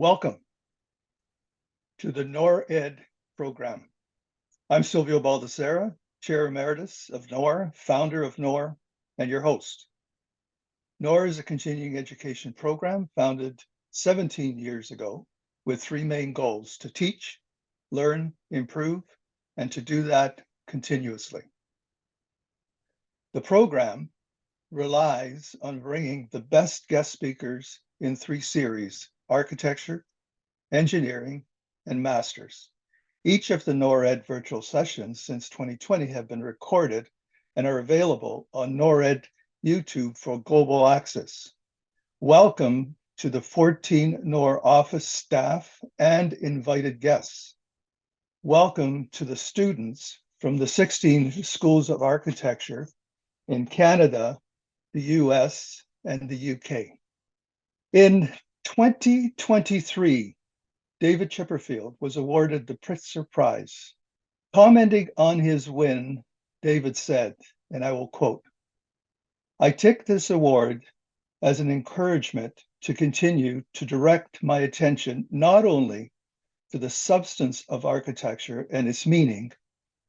Welcome to the NORR program. I'm Silvio Baldessera, Chair Emeritus of NORR, founder of NORR, and your host. NORR is a continuing education program founded 17 years ago with three main goals: to teach, learn, improve, and to do that continuously. The program relies on bringing the best guest speakers in three series: architecture, engineering, and masters. Each of the NORR virtual sessions since 2020 have been recorded and are available on NORR YouTube for global access. Welcome to the 14 NORR office staff and invited guests. Welcome to the students from the 16 schools of architecture in Canada, the US, and the UK. In 2023, David Chipperfield was awarded the Pritzker Prize. Commenting on his win, David said, and I will quote, "I take this award as an encouragement to continue to direct my attention not only to the substance of architecture and its meaning,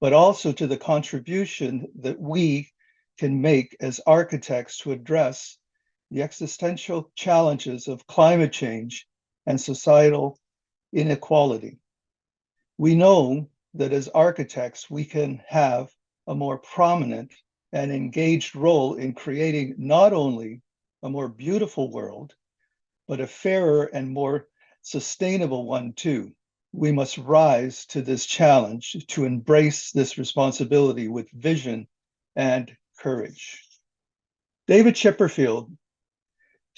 but also to the contribution that we can make as architects to address the existential challenges of climate change and societal inequality. We know that as architects, we can have a more prominent and engaged role in creating not only a more beautiful world, but a fairer and more sustainable one too. We must rise to this challenge to embrace this responsibility with vision and courage." David Chipperfield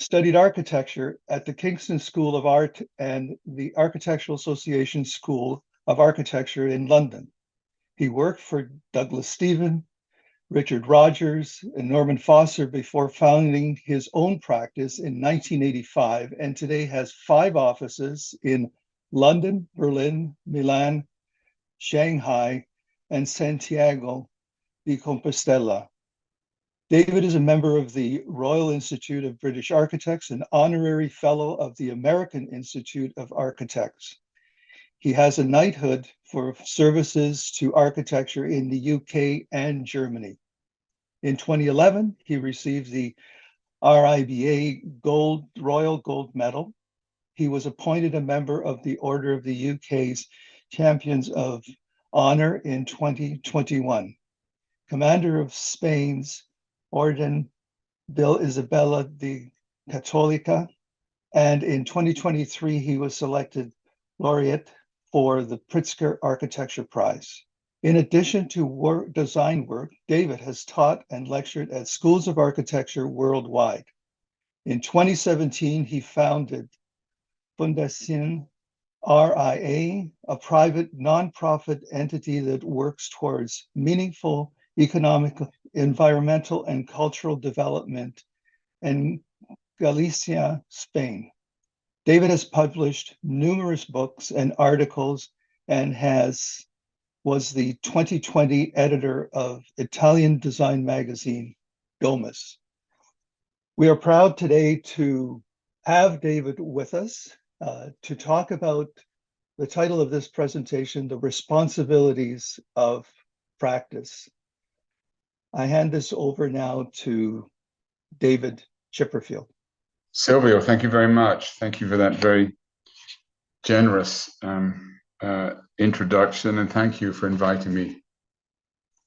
studied architecture at the Kingston School of Art and the Architectural Association School of Architecture in London. He worked for Douglas Stephen, Richard Rogers, and Norman Foster before founding his own practice in 1985, and today has 5 offices in London, Berlin, Milan, Shanghai, and Santiago de Compostela. David is a member of the Royal Institute of British Architects, an honorary fellow of the American Institute of Architects. He has a knighthood for services to architecture in the UK and Germany. In 2011, he received the RIBA Royal Gold Medal. He was appointed a member of the Order of the UK's Champions of Honor in 2021, Commander of Spain's Orden Bill Isabella de Católica, and in 2023 he was selected laureate for the Pritzker Architecture Prize. In addition to design work, David has taught and lectured at schools of architecture worldwide. In 2017, he founded Fundación RIA, a private nonprofit entity that works towards meaningful economic, environmental, and cultural development in Galicia, Spain. David has published numerous books and articles and was the 2020 editor of Italian design magazine, Domus. We are proud today to have David with us to talk about the title of this presentation, The Responsibilities of Practice. I hand this over now to David Chipperfield. Silvio, thank you very much. Thank you for that very generous introduction, and thank you for inviting me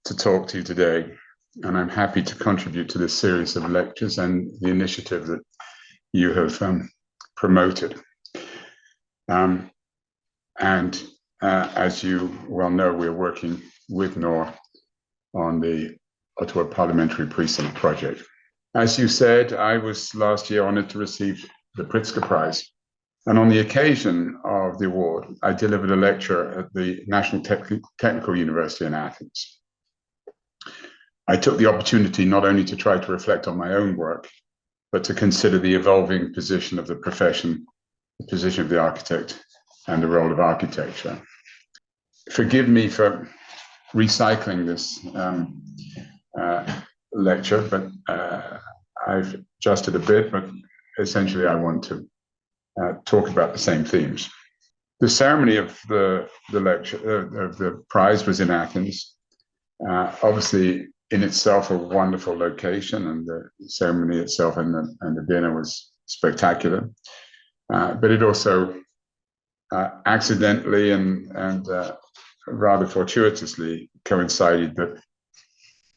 to talk to you today. And I'm happy to contribute to this series of lectures and the initiative that you have promoted. As you well know, we're working with NORR on the Ottawa Parliamentary Precinct project. As you said, I was last year honored to receive the Pritzker Prize. And on the occasion of the award, I delivered a lecture at the National Technical University in Athens. I took the opportunity not only to try to reflect on my own work, but to consider the evolving position of the profession, the position of the architect, and the role of architecture. Forgive me for recycling this lecture, but I've adjusted a bit, but essentially I want to talk about the same themes. The ceremony of the lecture of the prize was in Athens. Obviously, in itself, a wonderful location, and the ceremony itself and the dinner was spectacular. But it also accidentally and rather fortuitously coincided that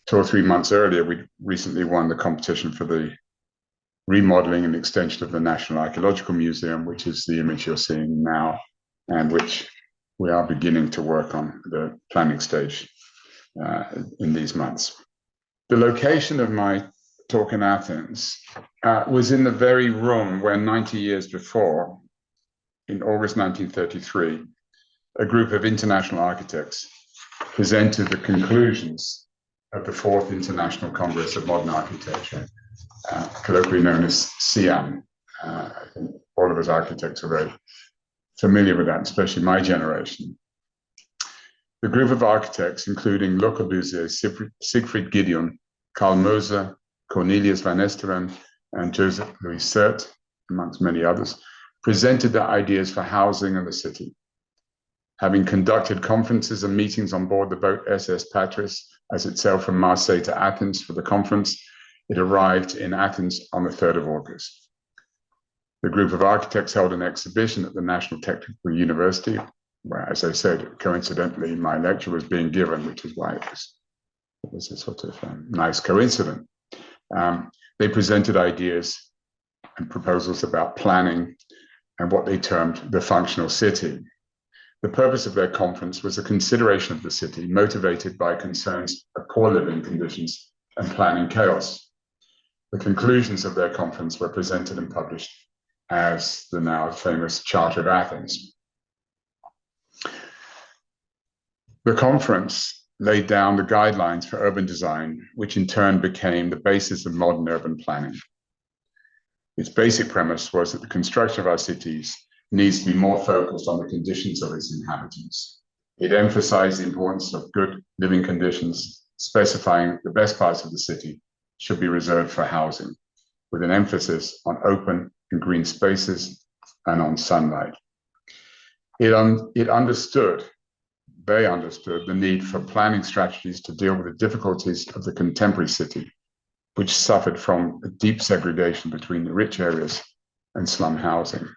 2 or 3 months earlier, we recently won the competition for the remodeling and extension of the National Archaeological Museum, which is the image you're seeing now, and which we are beginning to work on the planning stage in these months. The location of my talk in Athens was in the very room where 90 years before, in August 1933, a group of international architects presented the conclusions of the 4th International Congress of Modern Architecture, colloquially known as SIAM. All of us architects are very familiar with that, especially my generation. The group of architects, including Le Corbusier, Siegfried Gideon, Karl Moser, Cornelius van Esteren, and Joseph Louis Sert, amongst many others, presented their ideas for housing in the city. Having conducted conferences and meetings on board the boat SS Patris as it sailed from Marseille to Athens for the conference, it arrived in Athens on the 3rd of August. The group of architects held an exhibition at the National Technical University, where, as I said, coincidentally, my lecture was being given, which is why it was a sort of nice coincidence. They presented ideas and proposals about planning and what they termed the functional city. The purpose of their conference was a consideration of the city motivated by concerns of poor living conditions and planning chaos. The conclusions of their conference were presented and published as the now famous Charter of Athens. The conference laid down the guidelines for urban design, which in turn became the basis of modern urban planning. Its basic premise was that the construction of our cities needs to be more focused on the conditions of its inhabitants. It emphasized the importance of good living conditions, specifying the best parts of the city should be reserved for housing, with an emphasis on open and green spaces and on sunlight. They understood the need for planning strategies to deal with the difficulties of the contemporary city, which suffered from a deep segregation between the rich areas and slum housing.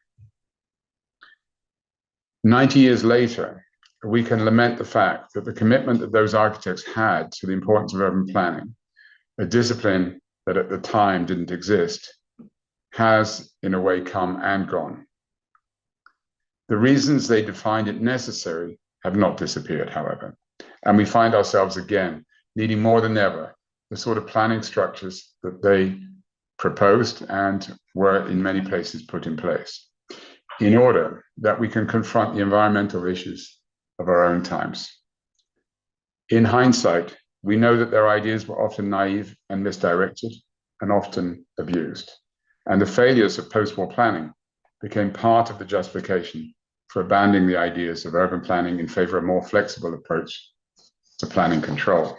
90 years later, we can lament the fact that the commitment that those architects had to the importance of urban planning, a discipline that at the time didn't exist, has in a way come and gone. The reasons they defined it necessary have not disappeared, however, and we find ourselves again needing more than ever the sort of planning structures that they proposed and were in many places put in place, in order that we can confront the environmental issues of our own times. In hindsight, we know that their ideas were often naive and misdirected and often abused. And the failures of post-war planning became part of the justification for abandoning the ideas of urban planning in favor of a more flexible approach to planning control.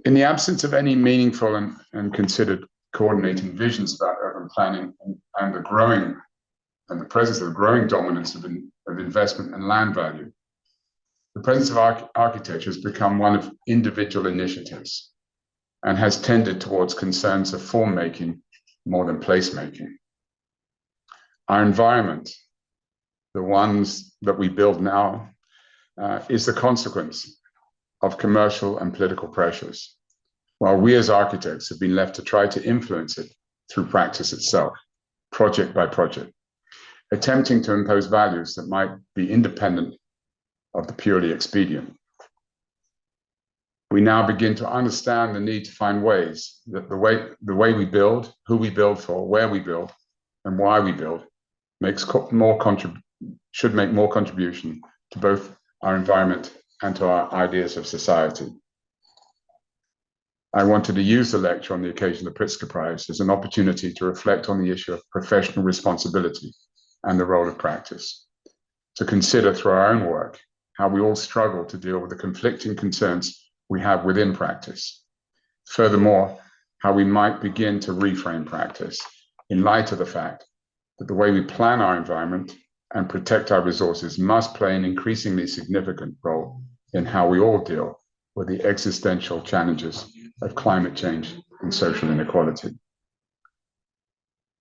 In the absence of any meaningful and considered coordinating visions about urban planning and the presence of the growing dominance of investment and land value, the presence of architecture has become one of individual initiatives and has tended towards concerns of form making more than place making. Our environment, the ones that we build now, is the consequence of commercial and political pressures, while we as architects have been left to try to influence it through practice itself, project by project, attempting to impose values that might be independent of the purely expedient. We now begin to understand the need to find ways that the way we build, who we build for, where we build, and why we build should make more contribution to both our environment and to our ideas of society. I wanted to use the lecture on the occasion of the Pritzker Prize as an opportunity to reflect on the issue of professional responsibility and the role of practice, to consider through our own work how we all struggle to deal with the conflicting concerns we have within practice. Furthermore, how we might begin to reframe practice in light of the fact that the way we plan our environment and protect our resources must play an increasingly significant role in how we all deal with the existential challenges of climate change and social inequality.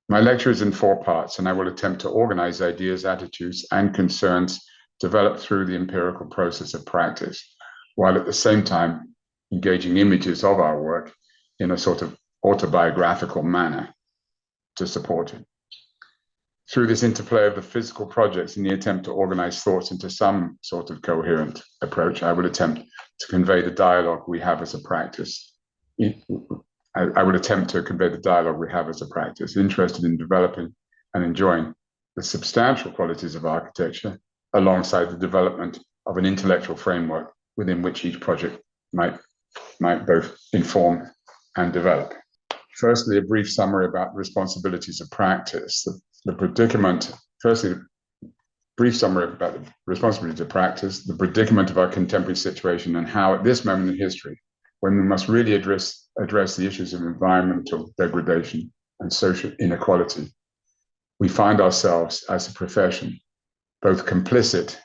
My lecture is in 4 parts, and I will attempt to organize ideas, attitudes, and concerns developed through the empirical process of practice, while at the same time engaging images of our work in a sort of autobiographical manner to support it. Through this interplay of the physical projects and the attempt to organize thoughts into some sort of coherent approach, I will attempt to convey the dialogue we have as a practice. I would attempt to convey the dialogue we have as a practice, interested in developing and enjoying the substantial qualities of architecture alongside the development of an intellectual framework within which each project might both inform and develop. Firstly, a brief summary about the responsibilities of practice. Brief summary about the responsibilities of practice, the predicament of our contemporary situation, and how at this moment in history, when we must really address the issues of environmental degradation and social inequality, we find ourselves as a profession both complicit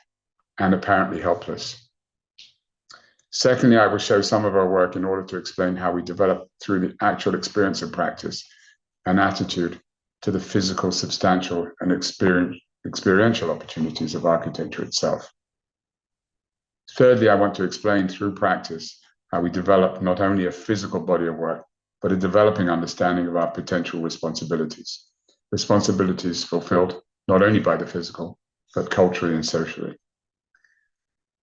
and apparently helpless. Secondly, I will show some of our work in order to explain how we develop through the actual experience of practice an attitude to the physical, substantial, and experiential opportunities of architecture itself. Thirdly, I want to explain through practice how we develop not only a physical body of work, but a developing understanding of our potential responsibilities. Responsibilities fulfilled not only by the physical, but culturally and socially.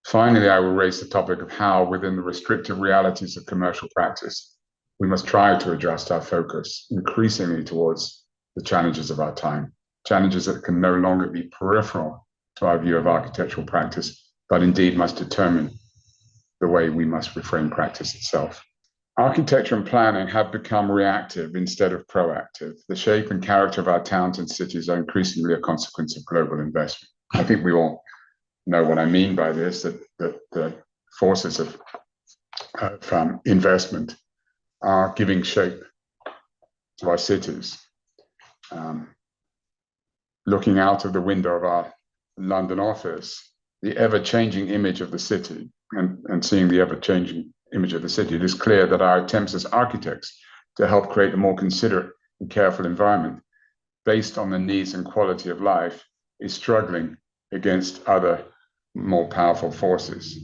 Finally, I will raise the topic of how, within the restrictive realities of commercial practice, we must try to adjust our focus increasingly towards the challenges of our time, challenges that can no longer be peripheral to our view of architectural practice, but indeed must determine the way we must reframe practice itself. Architecture and planning have become reactive instead of proactive. The shape and character of our towns and cities are increasingly a consequence of global investment. I think we all know what I mean by this, that the forces of investment are giving shape to our cities. Looking out of the window of our London office, the ever-changing image of the city, and seeing the ever-changing image of the city, it is clear that our attempts as architects to help create a more considerate and careful environment based on the needs and quality of life is struggling against other more powerful forces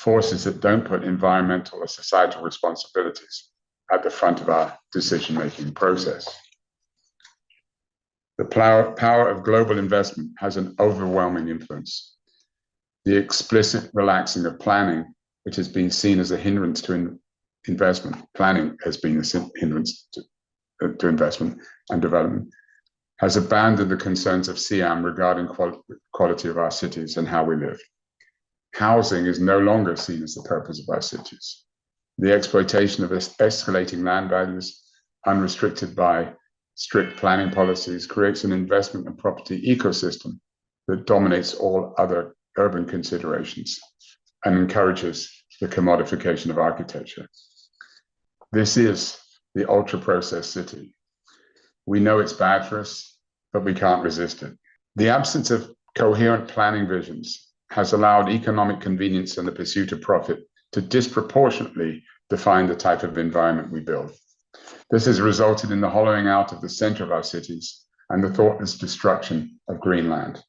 that don't put environmental or societal responsibilities at the front of our decision-making process. The power of global investment has an overwhelming influence. The explicit relaxing of planning, which has been seen as a hindrance to investment, planning has been a hindrance to investment and development, has abandoned the concerns of Siam regarding quality of our cities and how we live. Housing is no longer seen as the purpose of our cities. The exploitation of escalating land values, unrestricted by strict planning policies, creates an investment and property ecosystem that dominates all other urban considerations and encourages the commodification of architecture. This is the ultra-processed city. We know it's bad for us, but we can't resist it. The absence of coherent planning visions has allowed economic convenience and the pursuit of profit to disproportionately define the type of environment we build. This has resulted in the hollowing out of the center of our cities and the thoughtless destruction of green land.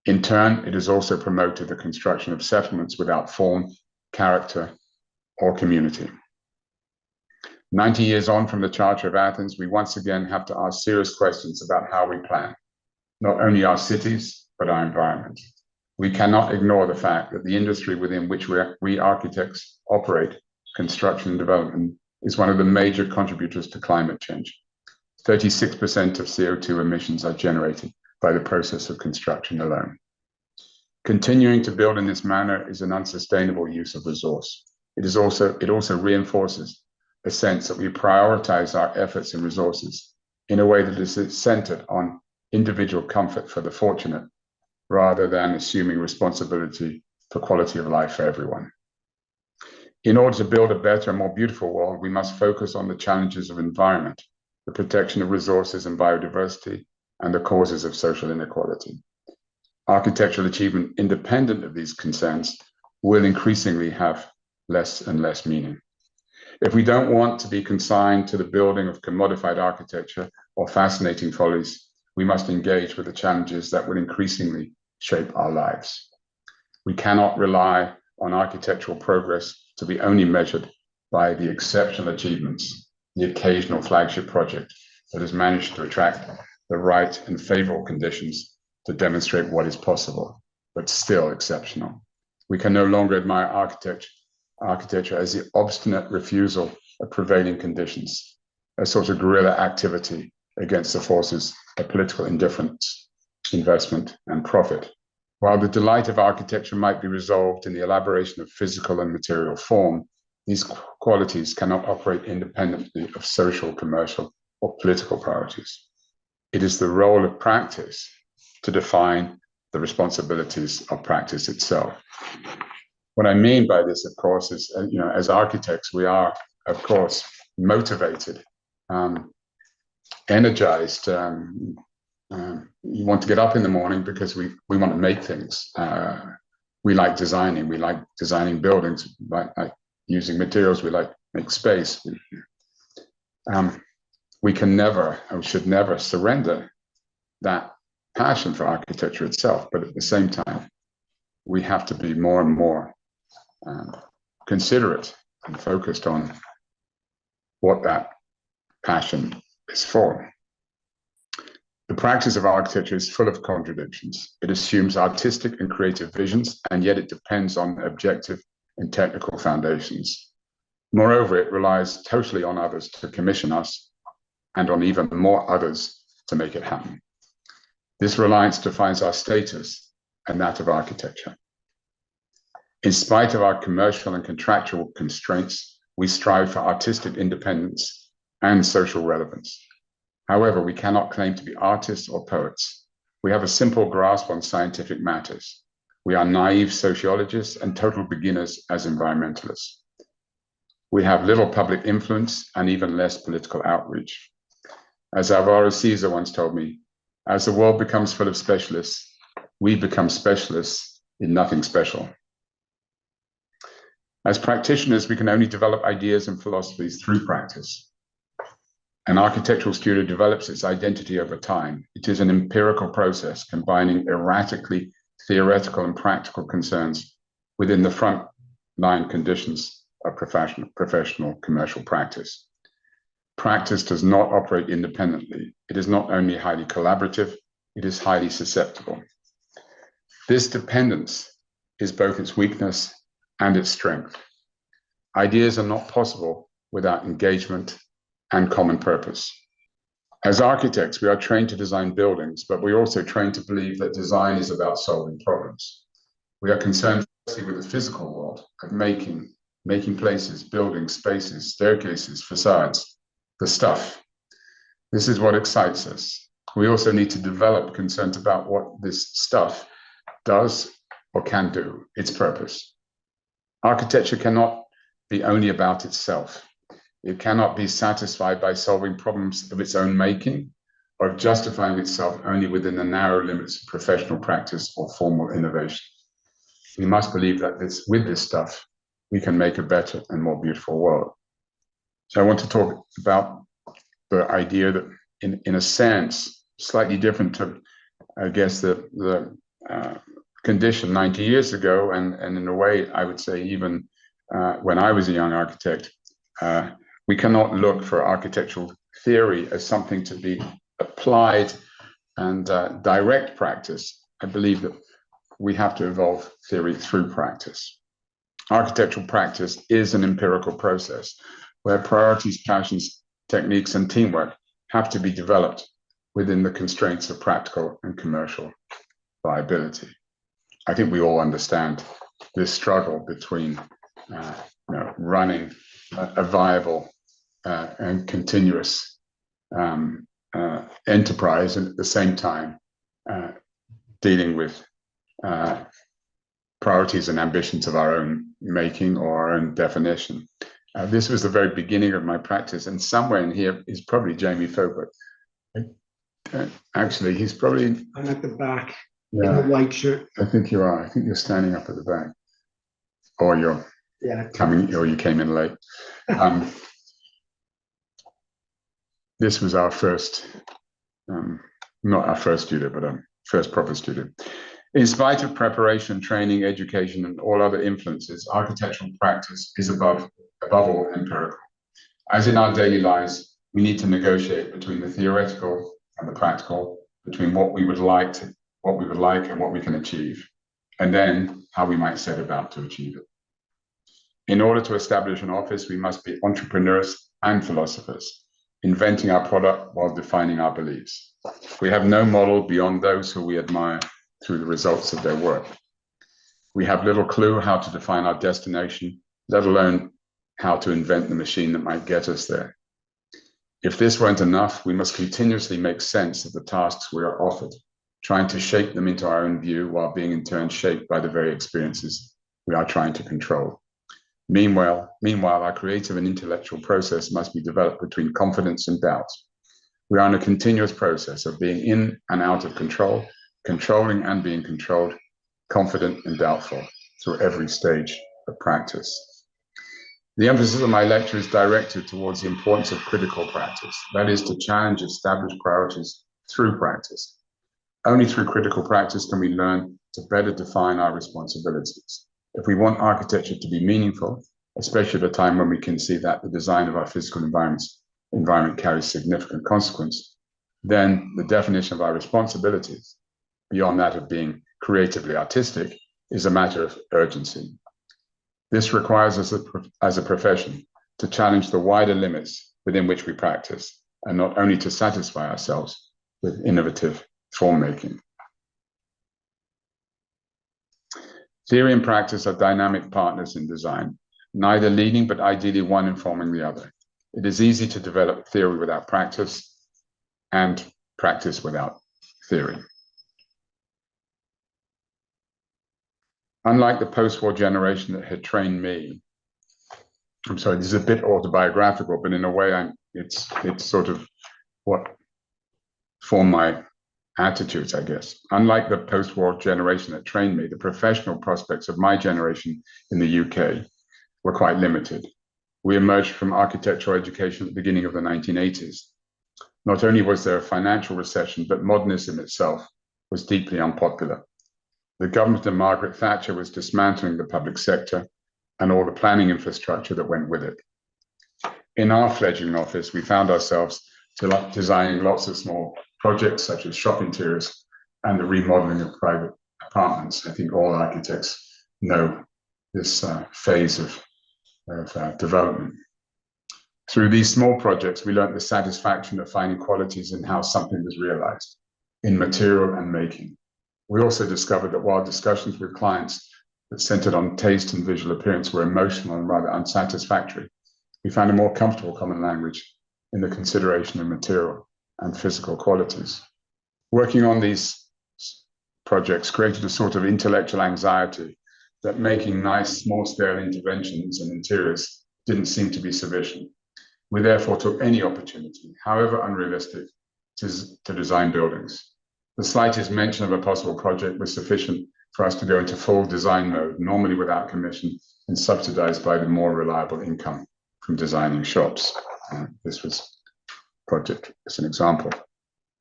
In turn, it has also promoted the construction of settlements without form, character, or community. 90 years on from the Charter of Athens, we once again have to ask serious questions about how we plan, not only our cities, but our environment. We cannot ignore the fact that the industry within which we architects operate, construction and development, is one of the major contributors to climate change. 36% of CO2 emissions are generated by the process of construction alone. Continuing to build in this manner is an unsustainable use of resource. It also reinforces a sense that we prioritize our efforts and resources in a way that is centered on individual comfort for the fortunate, rather than assuming responsibility for quality of life for everyone. In order to build a better and more beautiful world, we must focus on the challenges of environment, the protection of resources and biodiversity, and the causes of social inequality. Architectural achievement independent of these concerns will increasingly have less and less meaning. If we don't want to be consigned to the building of commodified architecture or fascinating follies, we must engage with the challenges that will increasingly shape our lives. We cannot rely on architectural progress to be only measured by the exceptional achievements, the occasional flagship project that has managed to attract the right and favorable conditions to demonstrate what is possible, but still exceptional. We can no longer admire architecture as the obstinate refusal of prevailing conditions, a sort of guerrilla activity against the forces of political indifference, investment, and profit. While the delight of architecture might be resolved in the elaboration of physical and material form, these qualities cannot operate independently of social, commercial, or political priorities. It is the role of practice to define the responsibilities of practice itself. What I mean by this, of course, is, as architects, we are, of course, motivated, energized. You want to get up in the morning because we want to make things. We like designing. We like designing buildings. We like using materials. We like make space. We can never, or should never, surrender that passion for architecture itself. But at the same time, we have to be more and more considerate and focused on what that passion is for. The practice of architecture is full of contradictions. It assumes artistic and creative visions, and yet it depends on objective and technical foundations. Moreover, it relies totally on others to commission us, and on even more others to make it happen. This reliance defines our status and that of architecture. In spite of our commercial and contractual constraints, we strive for artistic independence and social relevance. However, we cannot claim to be artists or poets. We have a simple grasp on scientific matters. We are naive sociologists and total beginners as environmentalists. We have little public influence and even less political outreach. As Alvaro Siza once told me, as the world becomes full of specialists, we become specialists in nothing special. As practitioners, we can only develop ideas and philosophies through practice. An architectural studio develops its identity over time. It is an empirical process combining erratically theoretical and practical concerns within the front-line conditions of professional commercial practice. Practice does not operate independently. It is not only highly collaborative, it is highly susceptible. This dependence is both its weakness and its strength. Ideas are not possible without engagement and common purpose. As architects, we are trained to design buildings, but we're also trained to believe that design is about solving problems. We are concerned with the physical world of making places, buildings, spaces, staircases, facades, the stuff. This is what excites us. We also need to develop concerns about what this stuff does or can do, its purpose. Architecture cannot be only about itself. It cannot be satisfied by solving problems of its own making or of justifying itself only within the narrow limits of professional practice or formal innovation. We must believe that with this stuff, we can make a better and more beautiful world. So I want to talk about the idea that, in a sense, slightly different to, I guess, the condition 90 years ago, and in a way, I would say even when I was a young architect, we cannot look for architectural theory as something to be applied and direct practice. I believe that we have to evolve theory through practice. Architectural practice is an empirical process where priorities, passions, techniques, and teamwork have to be developed within the constraints of practical and commercial viability. I think we all understand this struggle between running a viable and continuous enterprise, and at the same time dealing with priorities and ambitions of our own making or our own definition. This was the very beginning of my practice, and somewhere in here is probably Jamie Fobert. Actually, he's probably... I'm at the back, yeah, in the white shirt. I think you are. I think you're standing up at the back. Or you're coming, or you came in late. This was our first, not our first studio, but first proper studio. In spite of preparation, training, education, and all other influences, architectural practice is above all empirical. As in our daily lives, we need to negotiate between the theoretical and the practical, between what we would like and what we can achieve, and then how we might set about to achieve it. In order to establish an office, we must be entrepreneurs and philosophers, inventing our product while defining our beliefs. We have no model beyond those who we admire through the results of their work. We have little clue how to define our destination, let alone how to invent the machine that might get us there. If this weren't enough, we must continuously make sense of the tasks we are offered, trying to shape them into our own view while being in turn shaped by the very experiences we are trying to control. Meanwhile, our creative and intellectual process must be developed between confidence and doubt. We are in a continuous process of being in and out of control, controlling and being controlled, confident and doubtful through every stage of practice. The emphasis of my lecture is directed towards the importance of critical practice, that is, to challenge established priorities through practice. Only through critical practice can we learn to better define our responsibilities. If we want architecture to be meaningful, especially at a time when we can see that the design of our physical environment carries significant consequence, then the definition of our responsibilities, beyond that of being creatively artistic, is a matter of urgency. This requires us as a profession to challenge the wider limits within which we practice, and not only to satisfy ourselves with innovative form making. Theory and practice are dynamic partners in design, neither leading but ideally one informing the other. It is easy to develop theory without practice and practice without theory. Unlike the post-war generation that had trained me, I'm sorry, this is a bit autobiographical, but in a way it's sort of what formed my attitudes, I guess. Unlike the post-war generation that trained me, the professional prospects of my generation in the UK were quite limited. We emerged from architectural education at the beginning of the 1980s. Not only was there a financial recession, but modernism itself was deeply unpopular. The government of Margaret Thatcher was dismantling the public sector and all the planning infrastructure that went with it. In our fledgling office, we found ourselves designing lots of small projects such as shop interiors and the remodeling of private apartments. I think all architects know this phase of development. Through these small projects, we learned the satisfaction of finding qualities in how something was realized, in material and making. We also discovered that while discussions with clients that centered on taste and visual appearance were emotional and rather unsatisfactory, we found a more comfortable common language in the consideration of material and physical qualities. Working on these projects created a sort of intellectual anxiety that making nice small-scale interventions and interiors didn't seem to be sufficient. We therefore took any opportunity, however unrealistic, to design buildings. The slightest mention of a possible project was sufficient for us to go into full design mode, normally without commission and subsidized by the more reliable income from designing shops. This was project as an example.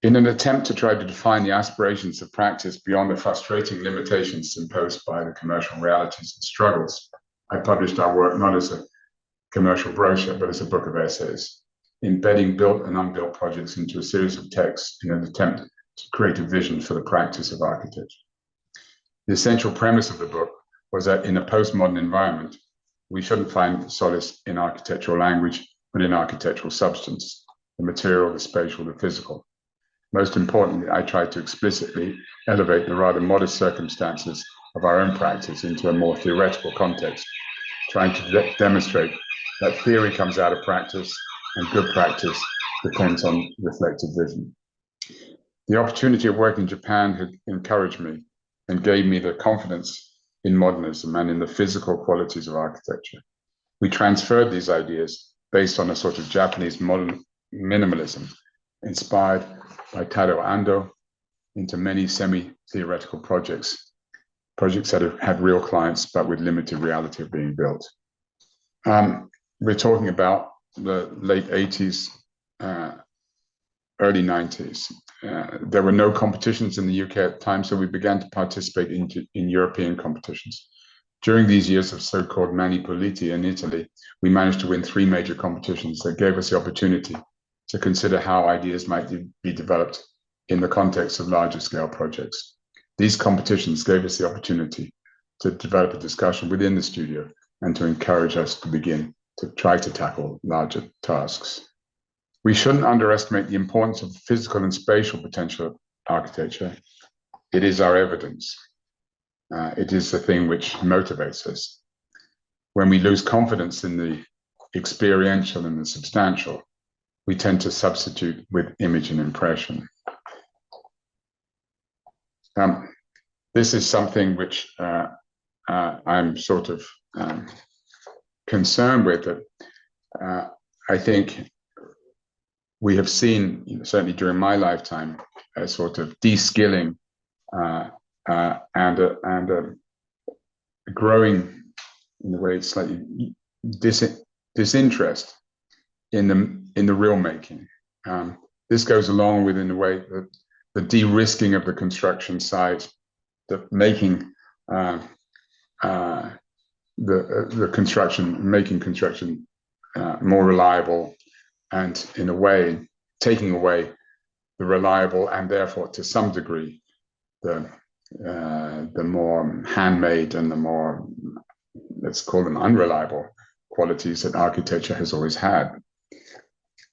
In an attempt to try to define the aspirations of practice beyond the frustrating limitations imposed by the commercial realities and struggles, I published our work not as a commercial brochure, but as a book of essays, embedding built and unbuilt projects into a series of texts in an attempt to create a vision for the practice of architecture. The essential premise of the book was that in a postmodern environment, we shouldn't find solace in architectural language, but in architectural substance, the material, the spatial, the physical. Most importantly, I tried to explicitly elevate the rather modest circumstances of our own practice into a more theoretical context, trying to demonstrate that theory comes out of practice and good practice depends on reflective vision. The opportunity of working in Japan had encouraged me and gave me the confidence in modernism and in the physical qualities of architecture. We transferred these ideas based on a sort of Japanese modern minimalism inspired by Tado Ando, into many semi-theoretical projects that have had real clients, but with limited reality of being built. We're talking about the late 80s, early 90s. There were no competitions in the UK at the time, so we began to participate in European competitions. During these years of so-called Mani Puliti in Italy, we managed to win 3 major competitions that gave us the opportunity to consider how ideas might be developed in the context of larger scale projects. These competitions gave us the opportunity to develop a discussion within the studio and to encourage us to begin to try to tackle larger tasks. We shouldn't underestimate the importance of physical and spatial potential of architecture. It is our evidence. It is the thing which motivates us. When we lose confidence in the experiential and the substantial, we tend to substitute with image and impression. This is something which I'm sort of concerned with. That I think we have seen, certainly during my lifetime, a sort of de-skilling and a growing, in a way, slightly disinterest in the real making. This goes along with, in a way, the de-risking of the construction site, the making the construction, making construction more reliable, and in a way taking away the reliable and therefore to some degree the more handmade and the more, let's call them, unreliable qualities that architecture has always had.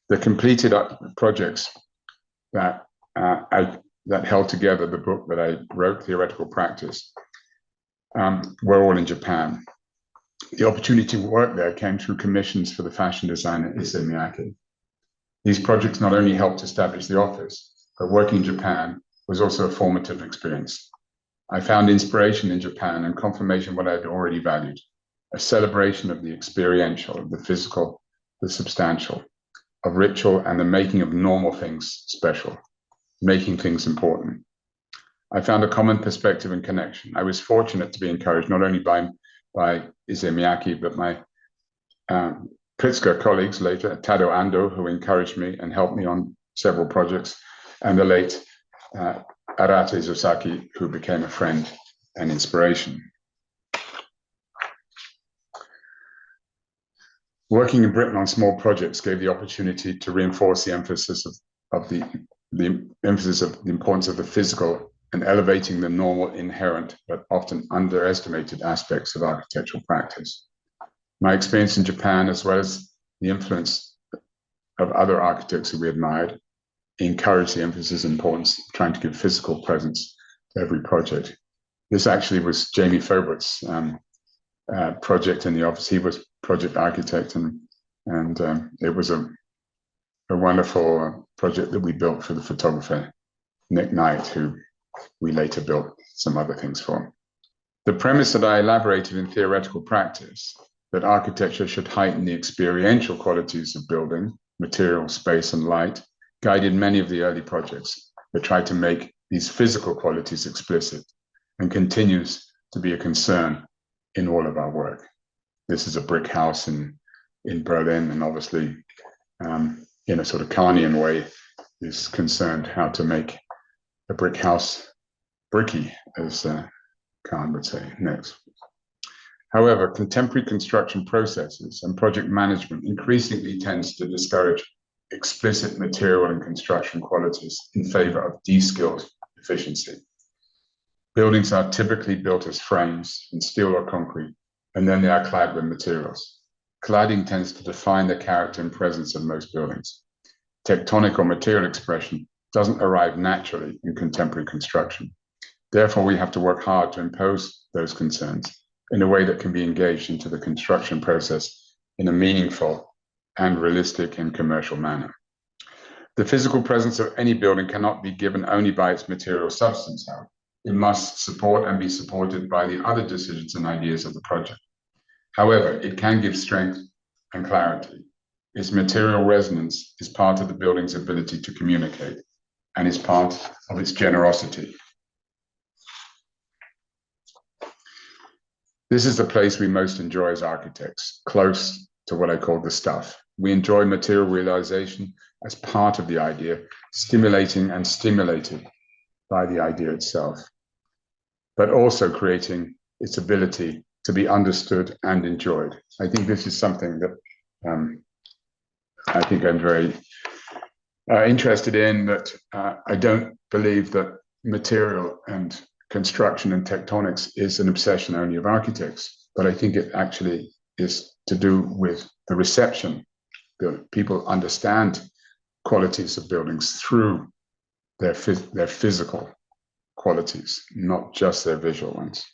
The completed projects that held together the book that I wrote, Theoretical Practice, were all in Japan. The opportunity to work there came through commissions for the fashion designer Issey Miyake. These projects not only helped establish the office, but working in Japan was also a formative experience. I found inspiration in Japan and confirmation of what I had already valued, a celebration of the experiential, of the physical, the substantial, of ritual and the making of normal things special, making things important. I found a common perspective and connection. I was fortunate to be encouraged not only by Issey Miyake, but my Pritzker colleagues later, Tado Ando, who encouraged me and helped me on several projects, and the late Arate Zosaki, who became a friend and inspiration. Working in Britain on small projects gave the opportunity to reinforce the emphasis of the importance of the physical and elevating the normal, inherent, but often underestimated aspects of architectural practice. My experience in Japan, as well as the influence of other architects who we admired, encouraged the emphasis and importance of trying to give physical presence to every project. This actually was Jamie Fobert's project in the office. He was project architect, and it was a wonderful project that we built for the photographer Nick Knight, who we later built some other things for. The premise that I elaborated in Theoretical Practice, that architecture should heighten the experiential qualities of building, material, space, and light, guided many of the early projects that tried to make these physical qualities explicit, and continues to be a concern in all of our work. This is a brick house in Berlin, and obviously, in a sort of Kahnian way, is concerned how to make a brick house bricky, as Kahn would say next. However, contemporary construction processes and project management increasingly tends to discourage explicit material and construction qualities in favor of de-skilled efficiency. Buildings are typically built as frames in steel or concrete, and then they are clad with materials. Cladding tends to define the character and presence of most buildings. Tectonic or material expression doesn't arrive naturally in contemporary construction. Therefore, we have to work hard to impose those concerns in a way that can be engaged into the construction process in a meaningful and realistic and commercial manner. The physical presence of any building cannot be given only by its material substance, however. It must support and be supported by the other decisions and ideas of the project. However, it can give strength and clarity. its material resonance is part of the building's ability to communicate and is part of its generosity. This is the place we most enjoy as architects, close to what I call the stuff. We enjoy material realization as part of the idea, stimulating and stimulated by the idea itself, but also creating its ability to be understood and enjoyed. I think this is something that I think I'm very interested in, that I don't believe that material and construction and tectonics is an obsession only of architects, but I think it actually is to do with the reception that people understand qualities of buildings through their physical qualities, not just their visual ones.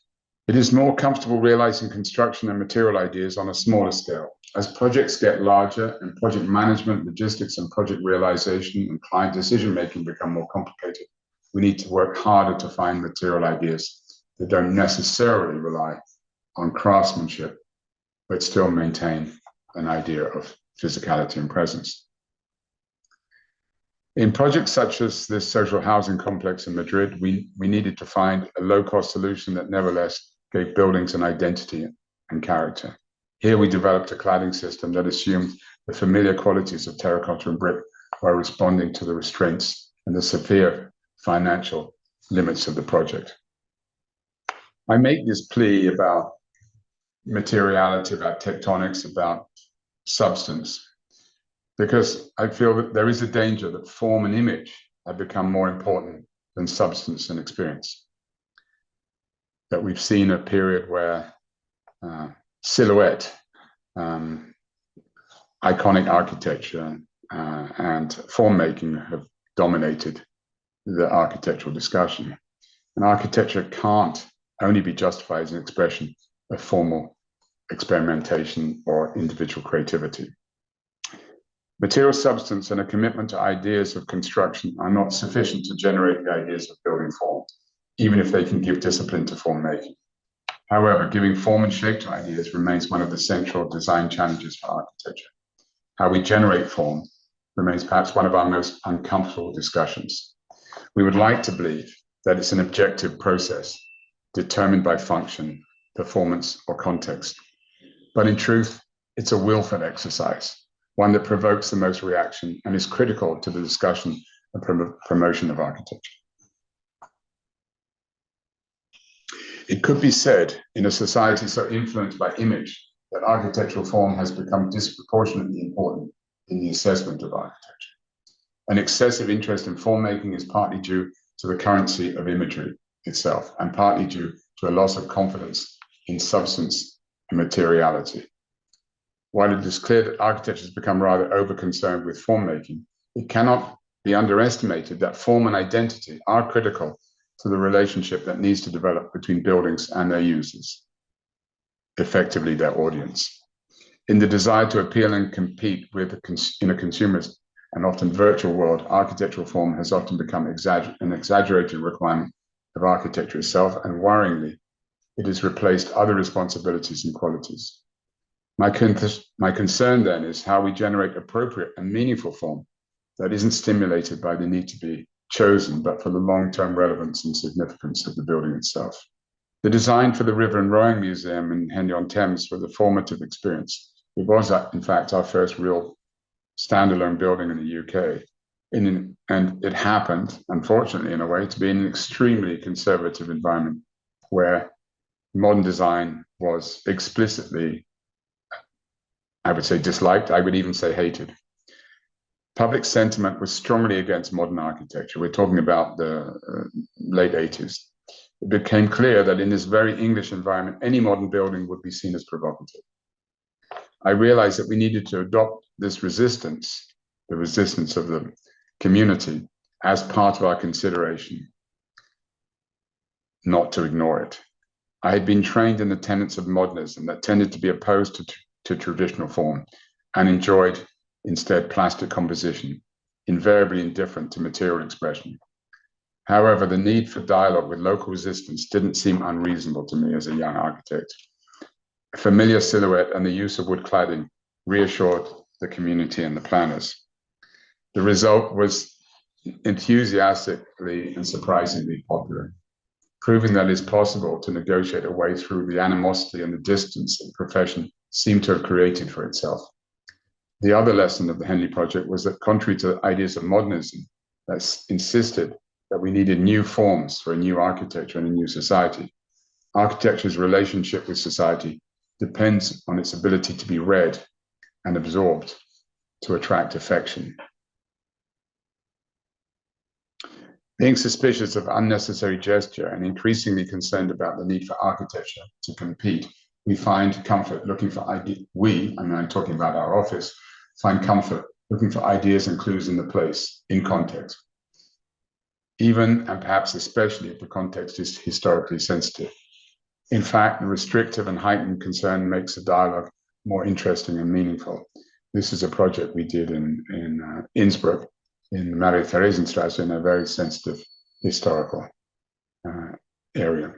It is more comfortable realizing construction and material ideas on a smaller scale. As projects get larger and project management, logistics, and project realization and client decision-making become more complicated, we need to work harder to find material ideas that don't necessarily rely on craftsmanship, but still maintain an idea of physicality and presence. In projects such as this social housing complex in Madrid, we needed to find a low-cost solution that nevertheless gave buildings an identity and character. Here we developed a cladding system that assumed the familiar qualities of terracotta and brick while responding to the restraints and the severe financial limits of the project. I make this plea about materiality, about tectonics, about substance, because I feel that there is a danger that form and image have become more important than substance and experience. That we've seen a period where silhouette, iconic architecture, and form making have dominated the architectural discussion. And architecture can't only be justified as an expression of formal experimentation or individual creativity. Material substance and a commitment to ideas of construction are not sufficient to generate the ideas of building form, even if they can give discipline to form making. However, giving form and shape to ideas remains one of the central design challenges for architecture. How we generate form remains perhaps one of our most uncomfortable discussions. We would like to believe that it's an objective process determined by function, performance, or context. But in truth, it's a willful exercise, one that provokes the most reaction and is critical to the discussion and promotion of architecture. It could be said, in a society so influenced by image, that architectural form has become disproportionately important in the assessment of architecture. An excessive interest in form making is partly due to the currency of imagery itself, and partly due to a loss of confidence in substance and materiality. While it is clear that architecture has become rather over-concerned with form making, it cannot be underestimated that form and identity are critical to the relationship that needs to develop between buildings and their users, effectively their audience. In the desire to appeal and compete in a consumerist and often virtual world, architectural form has often become an exaggerated requirement of architecture itself, and worryingly, it has replaced other responsibilities and qualities. My concern then is how we generate appropriate and meaningful form that isn't stimulated by the need to be chosen, but for the long-term relevance and significance of the building itself. The design for the River and Rowing Museum in Henley-on-Thames was a formative experience. It was, in fact, our first real standalone building in the UK. And it happened, unfortunately, in a way, to be in an extremely conservative environment where modern design was explicitly, I would say, disliked. I would even say hated. Public sentiment was strongly against modern architecture. We're talking about the late 80s. It became clear that in this very English environment, any modern building would be seen as provocative. I realized that we needed to adopt this resistance, the resistance of the community, as part of our consideration, not to ignore it. I had been trained in the tenets of modernism that tended to be opposed to traditional form and enjoyed instead plastic composition, invariably indifferent to material expression. However, the need for dialogue with local resistance didn't seem unreasonable to me as a young architect. A familiar silhouette and the use of wood cladding reassured the community, and the planners. The result was enthusiastically and surprisingly popular, proving that it's possible to negotiate a way through the animosity and the distance that the profession seemed to have created for itself. The other lesson of the Henley Project was that, contrary to ideas of modernism that insisted that we needed new forms for a new architecture and a new society, architecture's relationship with society depends on its ability to be read and absorbed to attract affection. Being suspicious of unnecessary gesture and increasingly concerned about the need for architecture to compete, we find comfort looking for ideas. I'm talking about our office, find comfort looking for ideas and clues in the place, in context. Even and perhaps especially if the context is historically sensitive. In fact, the restrictive and heightened concern makes the dialogue more interesting and meaningful. This is a project we did in Innsbruck, in Maria Theresienstrasse, in a very sensitive historical area.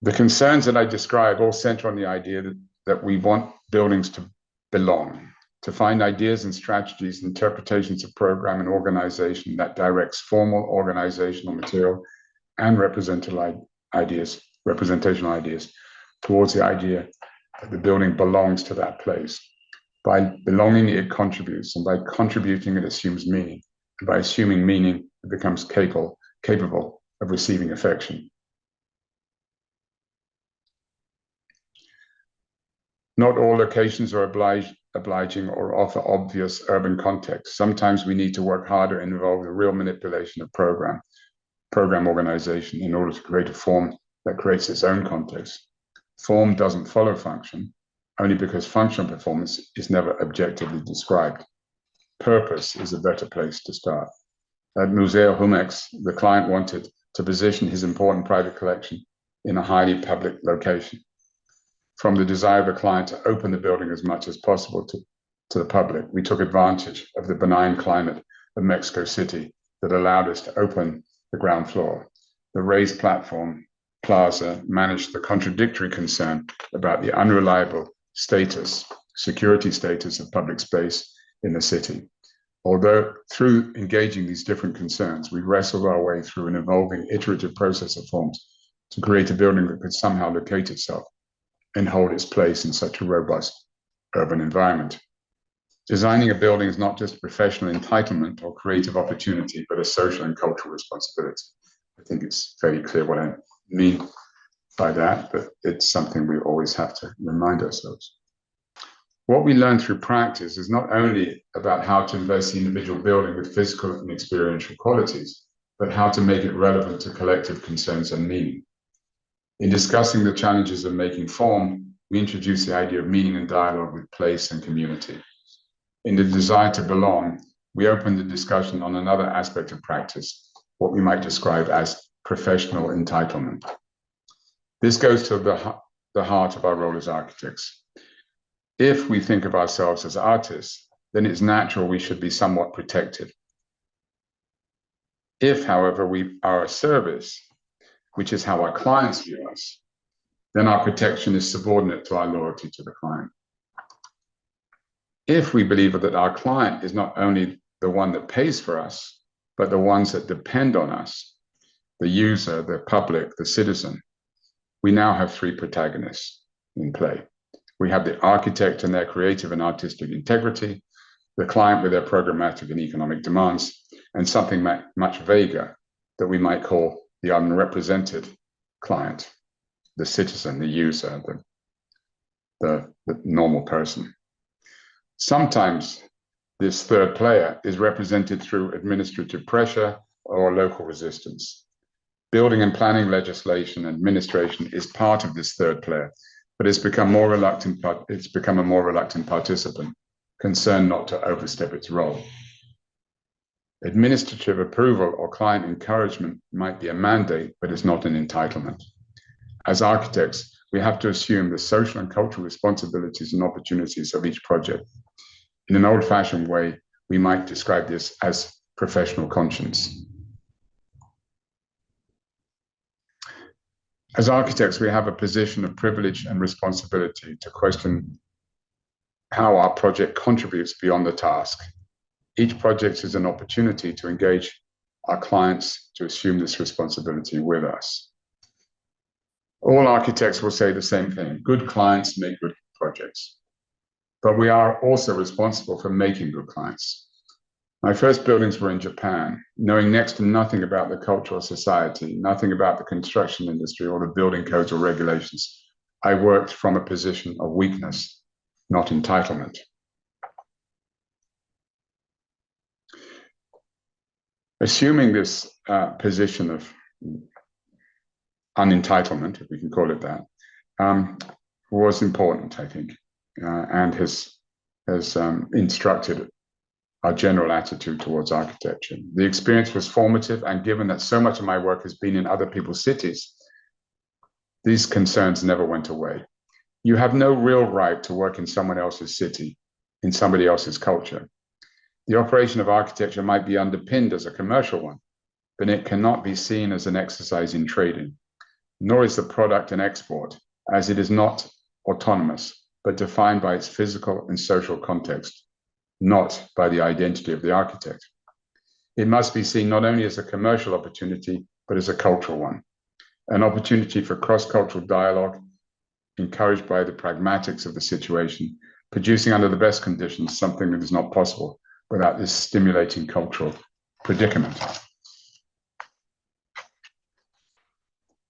The concerns that I describe all center on the idea that we want buildings to belong, to find ideas and strategies, interpretations of program and organization that directs formal organizational material and representational ideas towards the idea that the building belongs to that place. By belonging, it contributes, and by contributing, it assumes meaning. And by assuming meaning, it becomes capable of receiving affection. Not all locations are obliging or offer obvious urban context. Sometimes we need to work harder and involve the real manipulation of program organization in order to create a form that creates its own context. Form doesn't follow function, only because functional performance is never objectively described. Purpose is a better place to start. At Museo Jumex, the client wanted to position his important private collection in a highly public location. From the desire of the client to open the building as much as possible to the public, we took advantage of the benign climate of Mexico City that allowed us to open the ground floor. The raised platform plaza managed the contradictory concern about the unreliable security status of public space in the city. Although through engaging these different concerns, we wrestled our way through an evolving iterative process of forms to create a building that could somehow locate itself and hold its place in such a robust urban environment. Designing a building is not just a professional entitlement or creative opportunity, but a social and cultural responsibility. I think it's fairly clear what I mean by that, but it's something we always have to remind ourselves. What we learn through practice is not only about how to invest the individual building with physical and experiential qualities, but how to make it relevant to collective concerns and meaning. In discussing the challenges of making form, we introduce the idea of meaning and dialogue with place and community. In the desire to belong, we open the discussion on another aspect of practice, what we might describe as professional entitlement. This goes to the heart of our role as architects. If we think of ourselves as artists, then it's natural we should be somewhat protected. If, however, we are a service, which is how our clients view us, then our protection is subordinate to our loyalty to the client. If we believe that our client is not only the one that pays for us, but the ones that depend on us, the user, the public, the citizen, we now have three protagonists in play. We have the architect and their creative and artistic integrity, the client with their programmatic and economic demands, and something much vaguer that we might call the unrepresented client, the citizen, the user, the normal person. Sometimes this third player is represented through administrative pressure or local resistance. Building and planning legislation administration is part of this third player, but it's become a more reluctant participant, concerned not to overstep its role. Administrative approval or client encouragement might be a mandate, but it's not an entitlement. As architects, we have to assume the social and cultural responsibilities and opportunities of each project. In an old-fashioned way, we might describe this as professional conscience. As architects, we have a position of privilege and responsibility to question how our project contributes beyond the task. Each project is an opportunity to engage our clients to assume this responsibility with us. All architects will say the same thing: good clients make good projects. But we are also responsible for making good clients. My first buildings were in Japan. Knowing next to nothing about the cultural society, nothing about the construction industry or the building codes or regulations, I worked from a position of weakness, not entitlement. Assuming this position of unentitlement, if we can call it that, was important, I think, and has instructed our general attitude towards architecture. The experience was formative, and given that so much of my work has been in other people's cities, these concerns never went away. You have no real right to work in someone else's city, in somebody else's culture. The operation of architecture might be underpinned as a commercial one, but it cannot be seen as an exercise in trading, nor is the product an export, as it is not autonomous, but defined by its physical and social context, not by the identity of the architect. It must be seen not only as a commercial opportunity, but as a cultural one, an opportunity for cross-cultural dialogue, encouraged by the pragmatics of the situation, producing under the best conditions something that is not possible without this stimulating cultural predicament.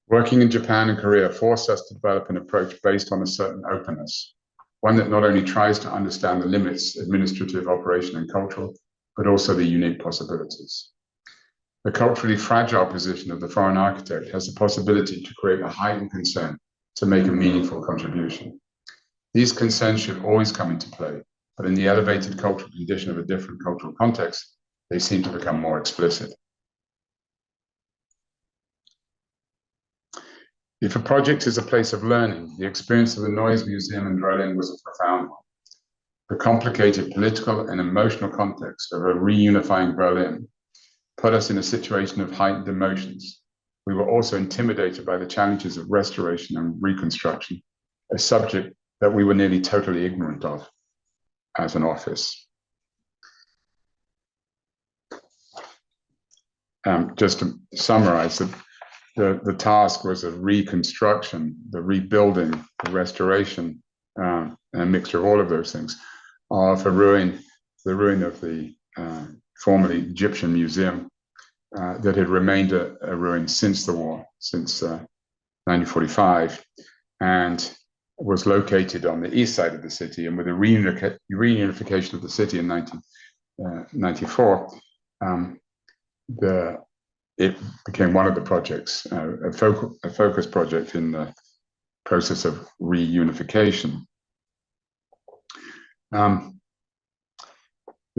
Working in Japan and Korea forced us to develop an approach based on a certain openness, one that not only tries to understand the limits, administrative, operation, and cultural, but also the unique possibilities. The culturally fragile position of the foreign architect has the possibility to create a heightened concern to make a meaningful contribution. These concerns should always come into play, but in the elevated cultural condition of a different cultural context, they seem to become more explicit. If a project is a place of learning, the experience of the Noise Museum in Berlin was a profound one. The complicated political and emotional context of a reunifying Berlin put us in a situation of heightened emotions. We were also intimidated by the challenges of restoration and reconstruction, a subject that we were nearly totally ignorant of as an office. Just to summarize, the task was a reconstruction, the rebuilding, the restoration, and a mixture of all of those things of the ruin of the formerly Egyptian museum that had remained a ruin since the war, since 1945, and was located on the east side of the city. And with the reunification of the city in 1994, it became one of the projects, a focus project in the process of reunification. The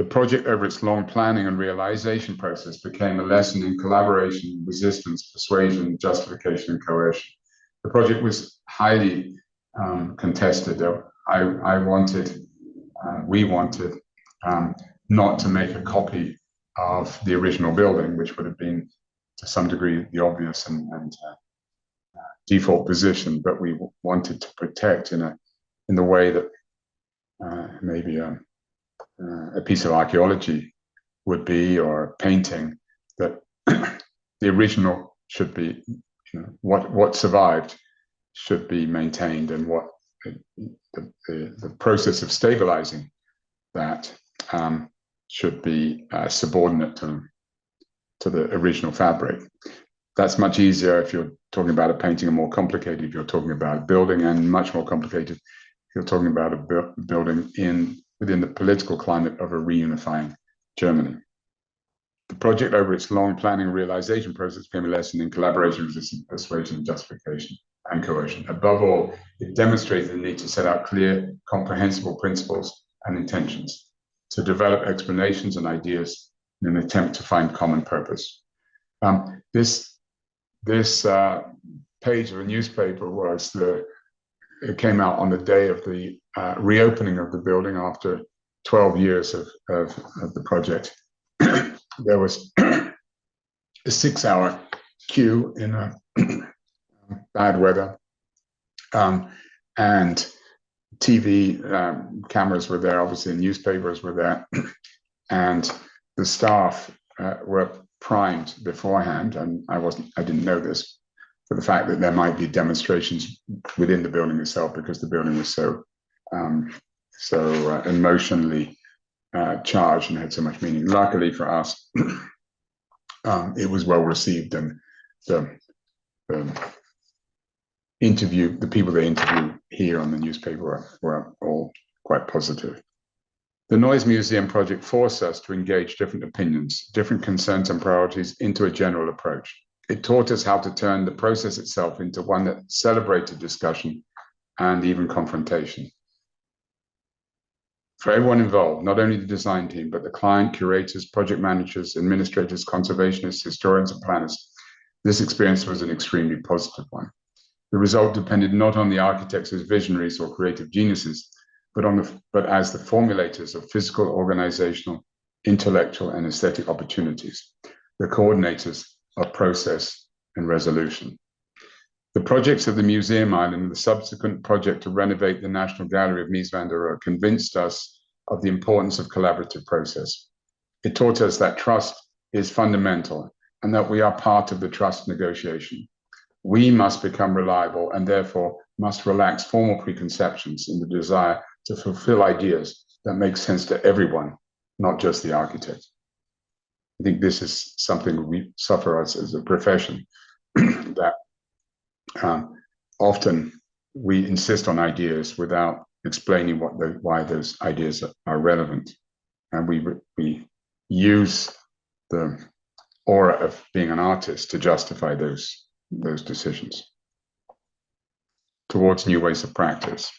project, over its long planning and realization process, became a lesson in collaboration, resistance, persuasion, justification, and coercion. The project was highly contested. We wanted not to make a copy of the original building, which would have been to some degree the obvious and default position, but we wanted to protect in the way that maybe a piece of archaeology would be, or a painting, that the original should be, what survived should be maintained, and what the process of stabilizing that should be subordinate to the original fabric. That's much easier if you're talking about a painting, and more complicated if you're talking about a building, and much more complicated if you're talking about a building within the political climate of a reunifying Germany. The project, over its long planning and realization process, became a lesson in collaboration, resistance, persuasion, justification, and coercion. Above all, it demonstrated the need to set out clear, comprehensible principles and intentions, to develop explanations and ideas in an attempt to find common purpose. This page of a newspaper it came out on the day of the reopening of the building after 12 years of the project. There was a 6-hour queue in bad weather, and TV cameras were there, obviously newspapers were there, and the staff were primed beforehand, and I didn't know this, for the fact that there might be demonstrations within the building itself because the building was so emotionally charged and had so much meaning. Luckily for us, it was well received, and the people they interviewed here on the newspaper were all quite positive. The Noise Museum project forced us to engage different opinions, different concerns and priorities into a general approach. It taught us how to turn the process itself into one that celebrated discussion and even confrontation. For everyone involved, not only the design team, but the client, curators, project managers, administrators, conservationists, historians, and planners, this experience was an extremely positive one. The result depended not on the architects as visionaries or creative geniuses, but as the formulators of physical, organizational, intellectual, and aesthetic opportunities, the coordinators of process and resolution. The projects of the Museum Island and the subsequent project to renovate the National Gallery of Mies van der Rohe convinced us of the importance of collaborative process. It taught us that trust is fundamental and that we are part of the trust negotiation. We must become reliable and therefore must relax formal preconceptions in the desire to fulfill ideas that make sense to everyone, not just the architect. I think this is something we suffer as a profession, that often we insist on ideas without explaining why those ideas are relevant. And we use the aura of being an artist to justify those decisions towards new ways of practice.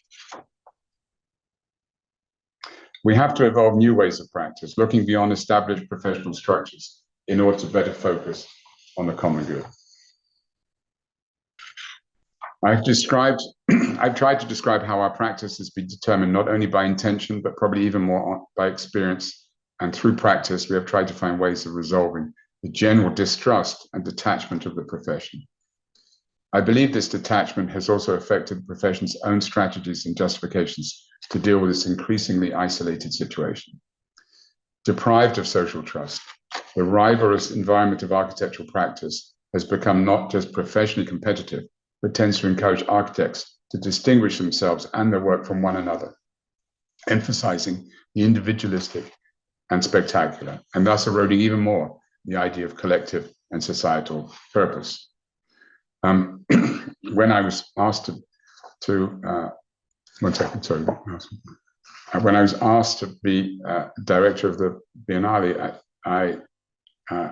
We have to evolve new ways of practice, looking beyond established professional structures in order to better focus on the common good. I've tried to describe how our practice has been determined not only by intention, but probably even more by experience. And through practice, we have tried to find ways of resolving the general distrust and detachment of the profession. I believe this detachment has also affected the profession's own strategies and justifications to deal with this increasingly isolated situation. Deprived of social trust, the rivalrous environment of architectural practice has become not just professionally competitive, but tends to encourage architects to distinguish themselves and their work from one another, emphasizing the individualistic and spectacular, and thus eroding even more the idea of collective and societal purpose. When I was asked when I was asked to be director of the Biennale, I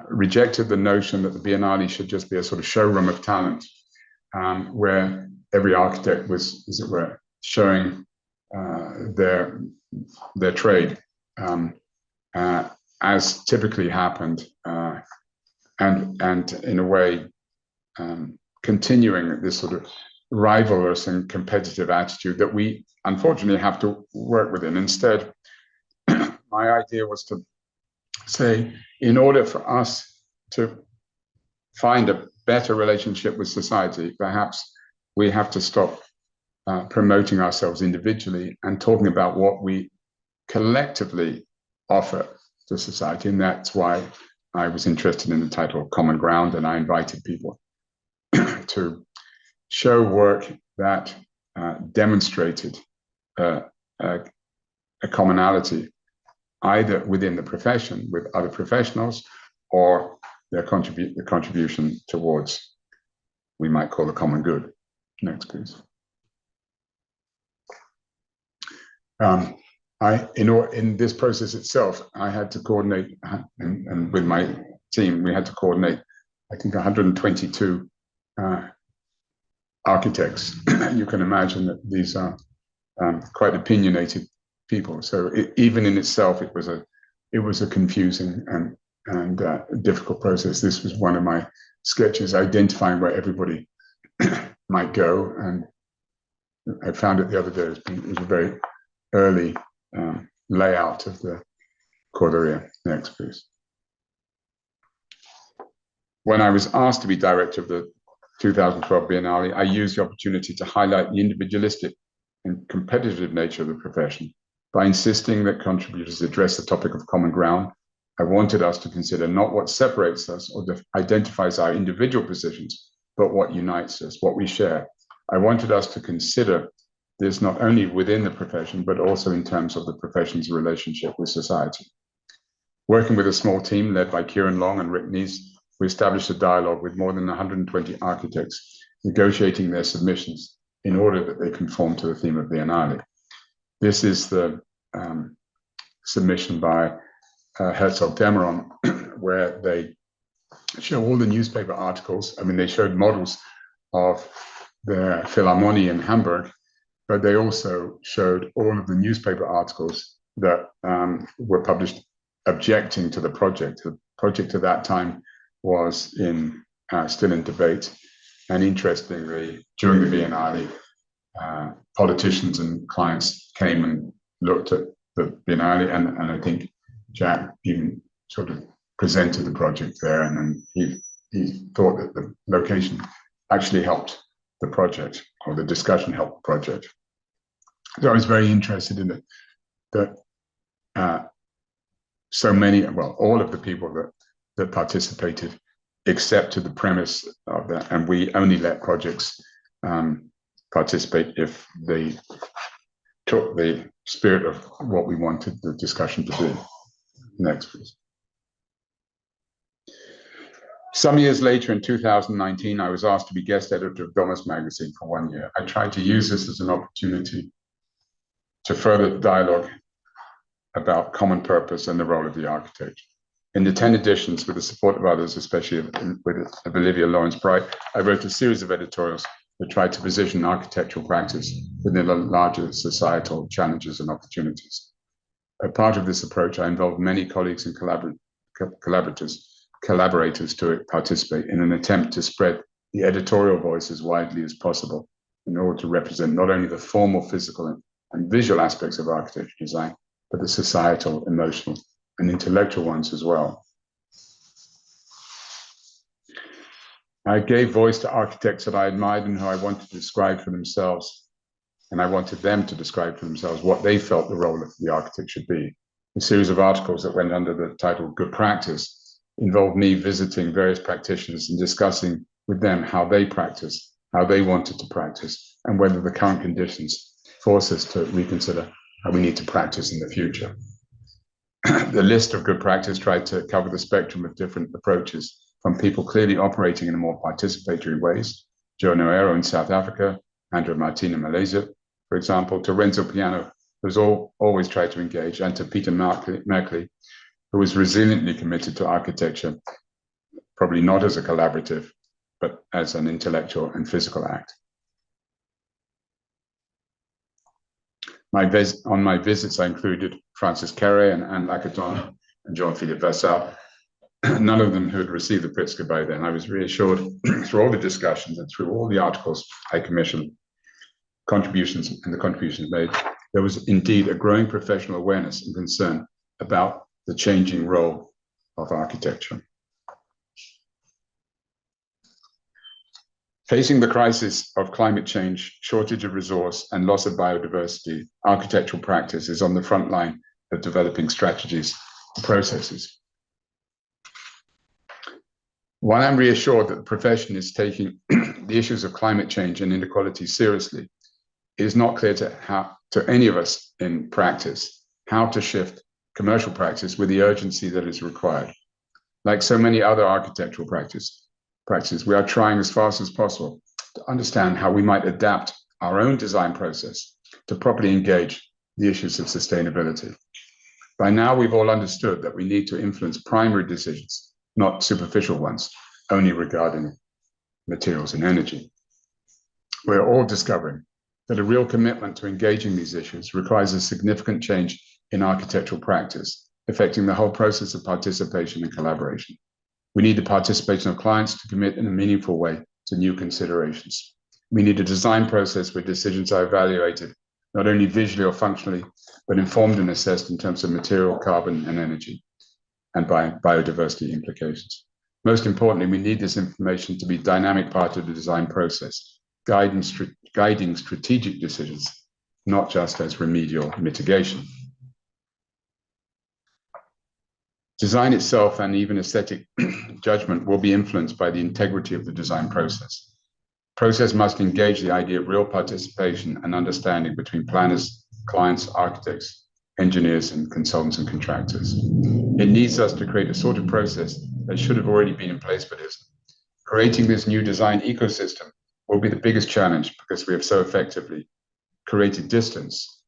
rejected the notion that the Biennale should just be a sort of showroom of talent, where every architect was, as it were, showing their trade, as typically happened, and in a way continuing this sort of rivalrous and competitive attitude that we unfortunately have to work within. Instead, my idea was to say, in order for us to find a better relationship with society, perhaps we have to stop promoting ourselves individually and talking about what we collectively offer to society. And that's why I was interested in the title Common Ground, and I invited people to show work that demonstrated a commonality, either within the profession with other professionals, or the contribution towards, we might call, the common good. Next, please. In this process itself, I had to coordinate, and with my team, we had to coordinate, I think, 122 architects. You can imagine that these are quite opinionated people. So even in itself, it was a confusing and difficult process. This was one of my sketches, identifying where everybody might go. And I found it the other day. It was a very early layout of the Corderia. Next, please. When I was asked to be director of the 2012 Biennale, I used the opportunity to highlight the individualistic and competitive nature of the profession. By insisting that contributors address the topic of common ground, I wanted us to consider not what separates us or identifies our individual positions, but what unites us, what we share. I wanted us to consider this not only within the profession, but also in terms of the profession's relationship with society. Working with a small team led by Kieran Long and Rick Neese, we established a dialogue with more than 120 architects, negotiating their submissions in order that they conform to the theme of the Biennale. This is the submission by Herzog Demeron, where they show all the newspaper articles. I mean, they showed models of the Philharmonie in Hamburg, but they also showed all of the newspaper articles that were published objecting to the project. The project at that time was still in debate. And interestingly, during the Biennale, politicians and clients came and looked at the Biennale, and I think Jack even sort of presented the project there, and then he thought that the location actually helped the project, or the discussion helped the project. So I was very interested in it, that so many, well, all of the people that participated accepted the premise of that, and we only let projects participate if they took the spirit of what we wanted the discussion to be. Next, please. Some years later, in 2019, I was asked to be guest editor of Domus magazine for 1 year. I tried to use this as an opportunity to further dialogue about common purpose and the role of the architect. In the 10 editions, with the support of others, especially with Olivia Lawrence Bright, I wrote a series of editorials that tried to position architectural practice within the larger societal challenges and opportunities. As part of this approach, I involved many colleagues and collaborators to participate in an attempt to spread the editorial voice as widely as possible in order to represent not only the formal, physical, and visual aspects of architecture design, but the societal, emotional, and intellectual ones as well. I gave voice to architects that I admired and who I wanted to describe for themselves, and I wanted them to describe for themselves what they felt the role of the architect should be. A series of articles that went under the title Good Practice involved me visiting various practitioners and discussing with them how they practice, how they wanted to practice, and whether the current conditions force us to reconsider how we need to practice in the future. The list of good practice tried to cover the spectrum of different approaches, from people clearly operating in a more participatory ways, Joe Noero in South Africa, Andrew Martin in Malaysia, for example, to Renzo Piano, who's always tried to engage, and to Peter Merkley, who was resiliently committed to architecture, probably not as a collaborative, but as an intellectual and physical act. On my visits, I included Francis Carré and Anne Lacaton and Jean-Philippe Vassal, none of them who had received the Pritzker by then. I was reassured through all the discussions and through all the articles I commissioned, contributions made, there was indeed a growing professional awareness and concern about the changing role of architecture. Facing the crisis of climate change, shortage of resource, and loss of biodiversity, architectural practice is on the front line of developing strategies and processes. While I'm reassured that the profession is taking the issues of climate change and inequality seriously, it is not clear to any of us in practice how to shift commercial practice with the urgency that is required. Like so many other architectural practices, we are trying as fast as possible to understand how we might adapt our own design process to properly engage the issues of sustainability. By now, we've all understood that we need to influence primary decisions, not superficial ones, only regarding materials and energy. We're all discovering that a real commitment to engaging these issues requires a significant change in architectural practice, affecting the whole process of participation and collaboration. We need the participation of clients to commit in a meaningful way to new considerations. We need a design process where decisions are evaluated, not only visually or functionally, but informed and assessed in terms of material, carbon, and energy, and by biodiversity implications. Most importantly, we need this information to be a dynamic part of the design process, guiding strategic decisions not just as remedial mitigation. Design itself and even aesthetic judgment will be influenced by the integrity of the design process. Process must engage the idea of real participation and understanding between planners, clients, architects, engineers, and consultants and contractors. It needs us to create a sort of process that should have already been in place for this. Creating this new design ecosystem will be the biggest challenge because we have so effectively created distance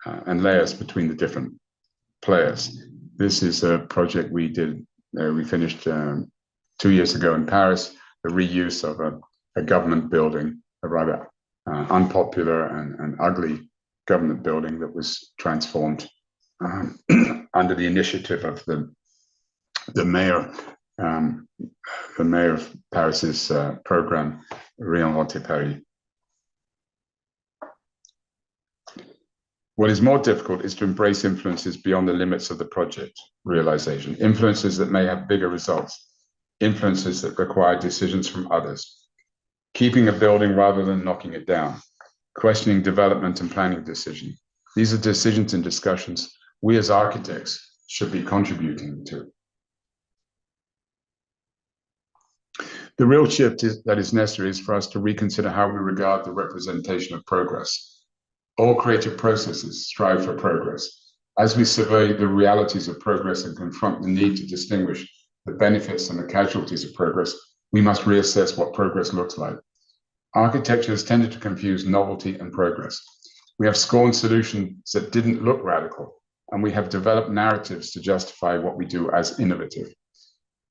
and layers between the different players. This is a project we did, we finished 2 years ago in Paris, the reuse of a government building, a rather unpopular and ugly government building that was transformed under the initiative of the mayor of Paris's program, Réinventer Paris. What is more difficult is to embrace influences beyond the limits of the project realization, influences that may have bigger results, influences that require decisions from others, keeping a building rather than knocking it down, questioning development and planning decision. These are decisions and discussions we as architects should be contributing to. The real shift that is necessary is for us to reconsider how we regard the representation of progress. All creative processes strive for progress. As we survey the realities of progress and confront the need to distinguish the benefits and the casualties of progress, we must reassess what progress looks like. Architecture has tended to confuse novelty and progress. We have scorned solutions that didn't look radical, and we have developed narratives to justify what we do as innovative.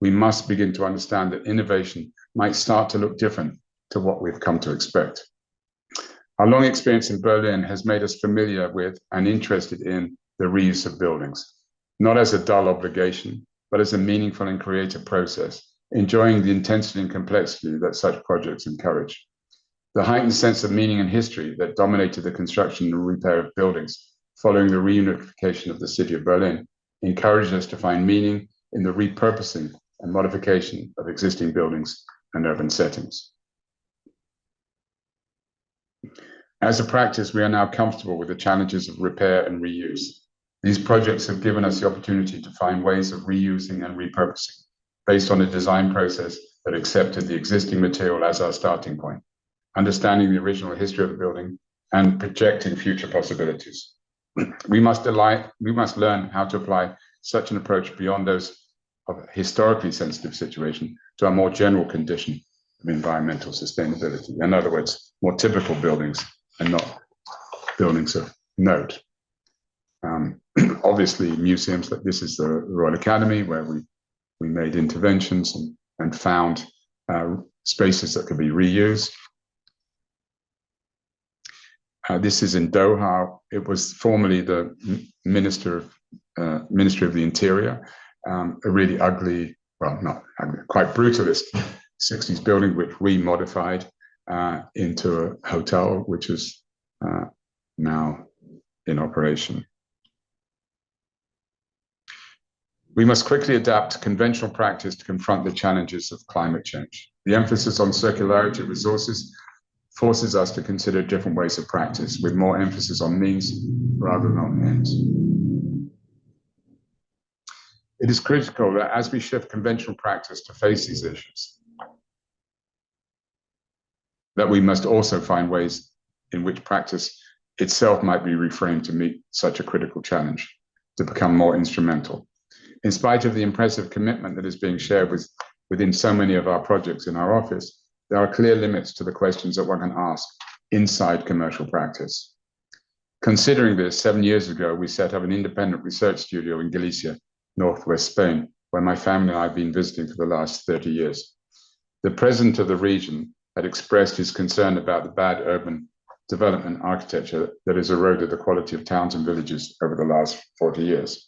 We must begin to understand that innovation might start to look different to what we've come to expect. Our long experience in Berlin has made us familiar with and interested in the reuse of buildings, not as a dull obligation, but as a meaningful and creative process, enjoying the intensity and complexity that such projects encourage. The heightened sense of meaning and history that dominated the construction and repair of buildings following the reunification of the city of Berlin encouraged us to find meaning in the repurposing and modification of existing buildings and urban settings. As a practice, we are now comfortable with the challenges of repair and reuse. These projects have given us the opportunity to find ways of reusing and repurposing based on a design process that accepted the existing material as our starting point, understanding the original history of the building and projecting future possibilities. We must learn how to apply such an approach beyond those of a historically sensitive situation to a more general condition of environmental sustainability. In other words, more typical buildings and not buildings of note. Obviously, museums, like this is the Royal Academy, where we made interventions and found spaces that could be reused. This is in Doha. It was formerly the Ministry of the Interior, a really ugly, well, not ugly, quite brutalist 60s building, which we modified into a hotel, which is now in operation. We must quickly adapt conventional practice to confront the challenges of climate change. The emphasis on circularity of resources forces us to consider different ways of practice, with more emphasis on means rather than on ends. It is critical that as we shift conventional practice to face these issues, that we must also find ways in which practice itself might be reframed to meet such a critical challenge, to become more instrumental. In spite of the impressive commitment that is being shared within so many of our projects in our office, there are clear limits to the questions that one can ask inside commercial practice. Considering this, 7 years ago, we set up an independent research studio in Galicia, northwest Spain, where my family and I have been visiting for the last 30 years. The president of the region had expressed his concern about the bad urban development architecture that has eroded the quality of towns and villages over the last 40 years.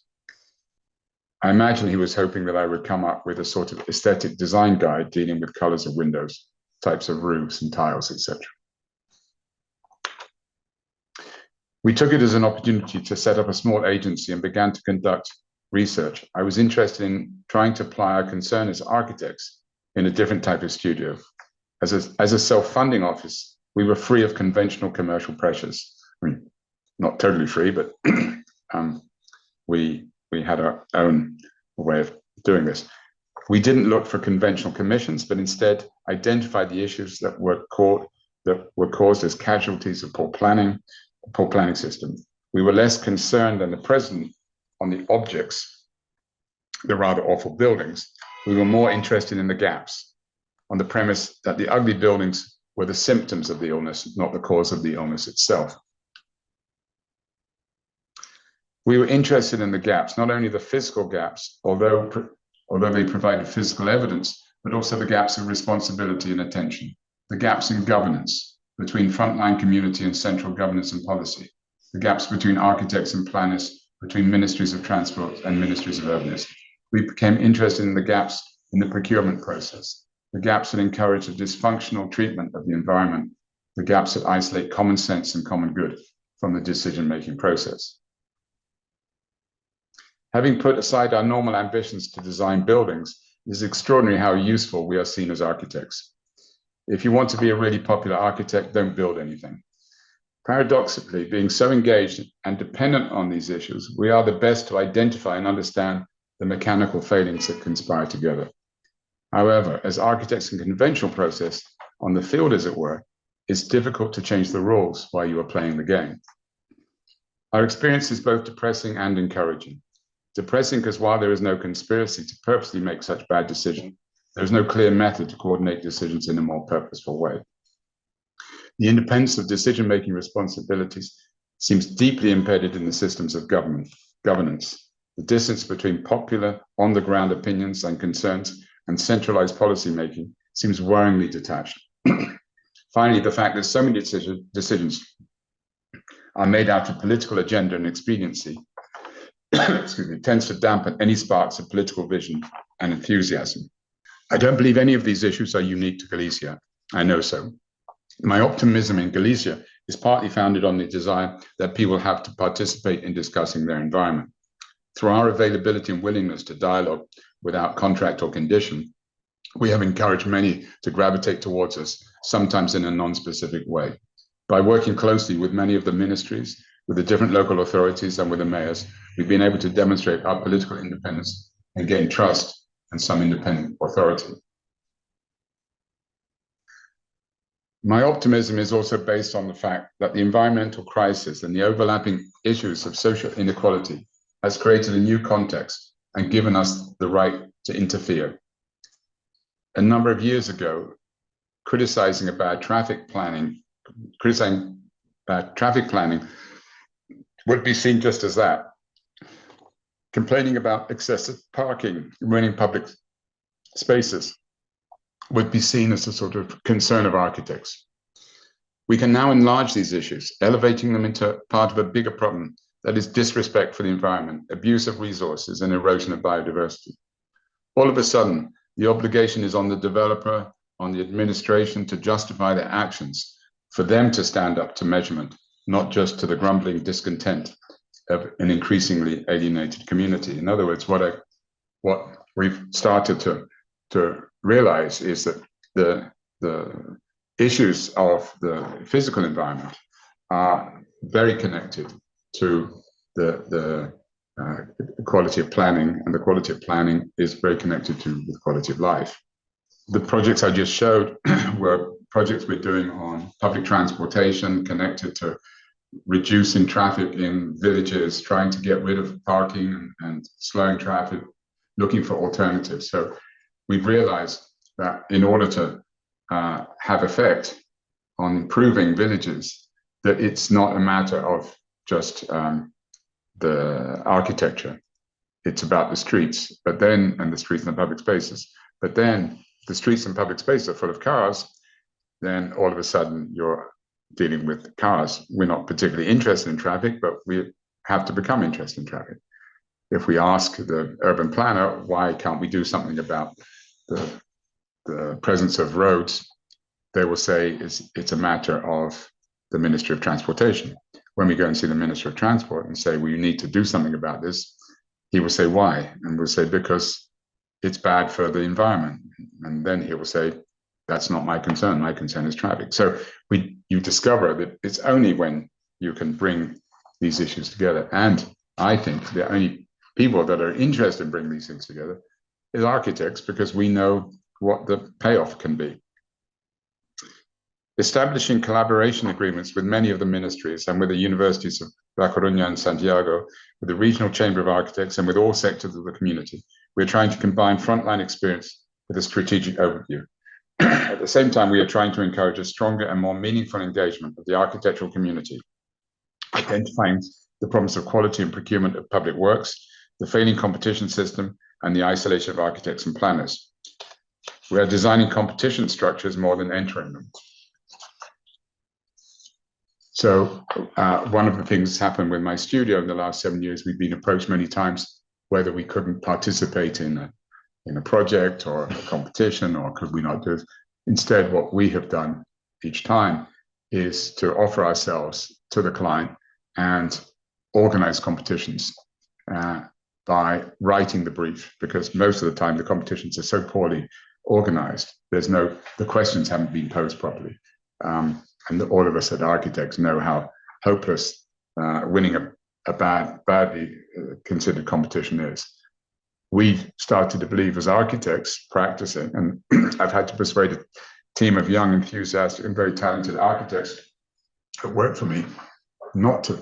I imagine he was hoping that I would come up with a sort of aesthetic design guide dealing with colors of windows, types of roofs and tiles, etc. We took it as an opportunity to set up a small agency and began to conduct research. I was interested in trying to apply our concern as architects in a different type of studio. As a self-funding office, we were free of conventional commercial pressures. I mean, not totally free, but we had our own way of doing this. We didn't look for conventional commissions, but instead identified the issues that were caused as casualties of poor planning system. We were less concerned than the president on the objects, the rather awful buildings. We were more interested in the gaps, on the premise that the ugly buildings were the symptoms of the illness, not the cause of the illness itself. We were interested in the gaps, not only the physical gaps, although they provided physical evidence, but also the gaps of responsibility and attention, the gaps in governance between frontline community and central governance and policy, the gaps between architects and planners, between ministries of transport and ministries of urbanism. We became interested in the gaps in the procurement process, the gaps that encourage a dysfunctional treatment of the environment, the gaps that isolate common sense and common good from the decision-making process. Having put aside our normal ambitions to design buildings, it is extraordinary how useful we are seen as architects. If you want to be a really popular architect, don't build anything. Paradoxically, being so engaged and dependent on these issues, we are the best to identify and understand the mechanical failings that conspire together. However, as architects in conventional process, on the field as it were, it's difficult to change the rules while you are playing the game. Our experience is both depressing and encouraging. Depressing because while there is no conspiracy to purposely make such bad decisions, there is no clear method to coordinate decisions in a more purposeful way. The independence of decision-making responsibilities seems deeply embedded in the systems of governance. The distance between popular, on-the-ground opinions and concerns and centralized policymaking seems worryingly detached. Finally, the fact that so many decisions are made out of political agenda and expediency tends to dampen any sparks of political vision and enthusiasm. I don't believe any of these issues are unique to Galicia. I know so. My optimism in Galicia is partly founded on the desire that people have to participate in discussing their environment. Through our availability and willingness to dialogue without contract or condition, we have encouraged many to gravitate towards us, sometimes in a non-specific way. By working closely with many of the ministries, with the different local authorities and with the mayors, we've been able to demonstrate our political independence and gain trust and some independent authority. My optimism is also based on the fact that the environmental crisis and the overlapping issues of social inequality has created a new context and given us the right to interfere. A number of years ago, criticizing bad traffic planning would be seen just as that. Complaining about excessive parking, ruining public spaces, would be seen as a sort of concern of architects. We can now enlarge these issues, elevating them into part of a bigger problem that is disrespect for the environment, abuse of resources, and erosion of biodiversity. All of a sudden, the obligation is on the developer, on the administration to justify their actions, for them to stand up to measurement, not just to the grumbling discontent of an increasingly alienated community. In other words, what we've started to realize is that the issues of the physical environment are very connected to the quality of planning, and the quality of planning is very connected to the quality of life. The projects I just showed were projects we're doing on public transportation connected to reducing traffic in villages, trying to get rid of parking and slowing traffic, looking for alternatives. So we've realized that in order to have effect on improving villages, that it's not a matter of just the architecture. It's about the streets, and the streets and the public spaces. But then the streets and public spaces are full of cars, then all of a sudden you're dealing with cars. We're not particularly interested in traffic, but we have to become interested in traffic. If we ask the urban planner, why can't we do something about the presence of roads, they will say it's a matter of the Ministry of Transportation. When we go and see the Minister of Transport and say, well, you need to do something about this, he will say, why? And we'll say, because it's bad for the environment. And then he will say, that's not my concern. My concern is traffic. So you discover that it's only when you can bring these issues together. And I think the only people that are interested in bringing these things together is architects, because we know what the payoff can be. Establishing collaboration agreements with many of the ministries and with the universities of La Coruña and Santiago, with the Regional Chamber of Architects, and with all sectors of the community. We're trying to combine frontline experience with a strategic overview. At the same time, we are trying to encourage a stronger and more meaningful engagement of the architectural community, identifying the problems of quality and procurement of public works, the failing competition system, and the isolation of architects and planners. We are designing competition structures more than entering them. So one of the things that's happened with my studio in the last 7 years, we've been approached many times whether we couldn't participate in a project or a competition, or could we not do it. Instead, what we have done each time is to offer ourselves to the client and organize competitions by writing the brief, because most of the time the competitions are so poorly organized. The questions haven't been posed properly. And all of us at Architects know how hopeless winning a badly considered competition is. We've started to believe as architects practicing, and I've had to persuade a team of young, enthusiastic, and very talented architects that work for me not to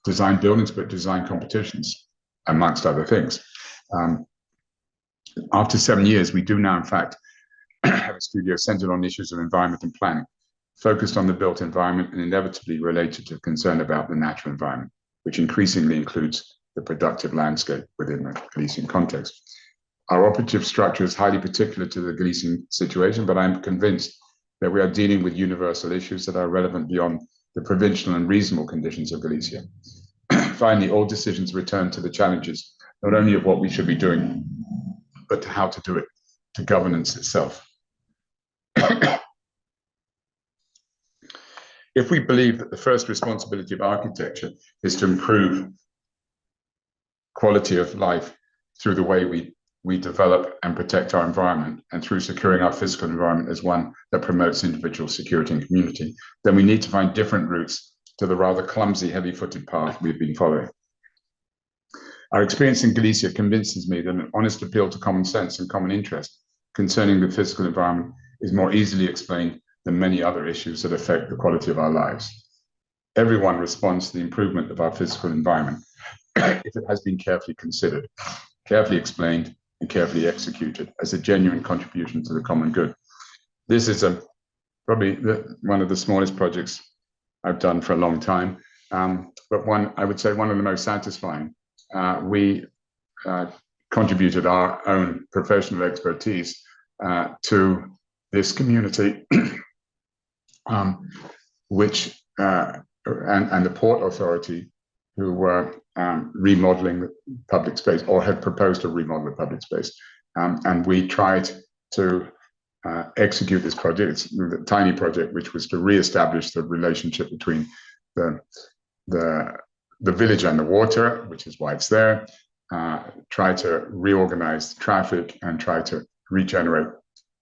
design buildings, but design competitions, amongst other things. After 7 years, we do now, in fact, have a studio centered on issues of environment and planning, focused on the built environment and inevitably related to concern about the natural environment, which increasingly includes the productive landscape within the Galician context. Our operative structure is highly particular to the Galician situation, but I'm convinced that we are dealing with universal issues that are relevant beyond the provincial and reasonable conditions of Galicia. Finally, all decisions return to the challenges, not only of what we should be doing, but to how to do it, to governance itself. If we believe that the first responsibility of architecture is to improve quality of life through the way we develop and protect our environment, and through securing our physical environment as one that promotes individual security and community, then we need to find different routes to the rather clumsy, heavy-footed path we've been following. Our experience in Galicia convinces me that an honest appeal to common sense and common interest concerning the physical environment is more easily explained than many other issues that affect the quality of our lives. Everyone responds to the improvement of our physical environment if it has been carefully considered, carefully explained, and carefully executed as a genuine contribution to the common good. This is probably one of the smallest projects I've done for a long time, but I would say one of the most satisfying. We contributed our own professional expertise to this community, which and the Port Authority, who were remodeling the public space, or had proposed to remodel the public space. And we tried to execute this project. It's a tiny project, which was to re-establish the relationship between the village and the water, which is why it's there, try to reorganize traffic, and try to regenerate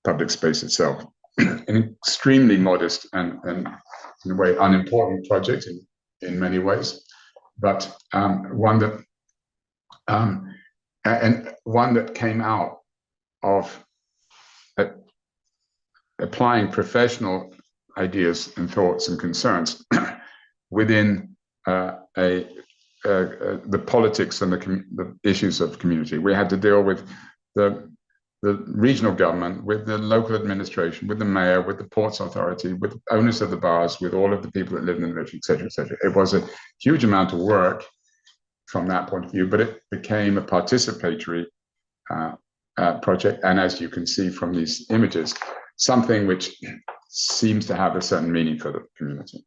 public space itself. An extremely modest and in a way unimportant project in many ways, but one that came out of applying professional ideas and thoughts and concerns within the politics and the issues of community. We had to deal with the regional government, with the local administration, with the mayor, with the Ports Authority, with the owners of the bars, with all of the people that live in the village, etc., etc. It was a huge amount of work from that point of view, but it became a participatory project. And as you can see from these images, something which seems to have a certain meaning for the community.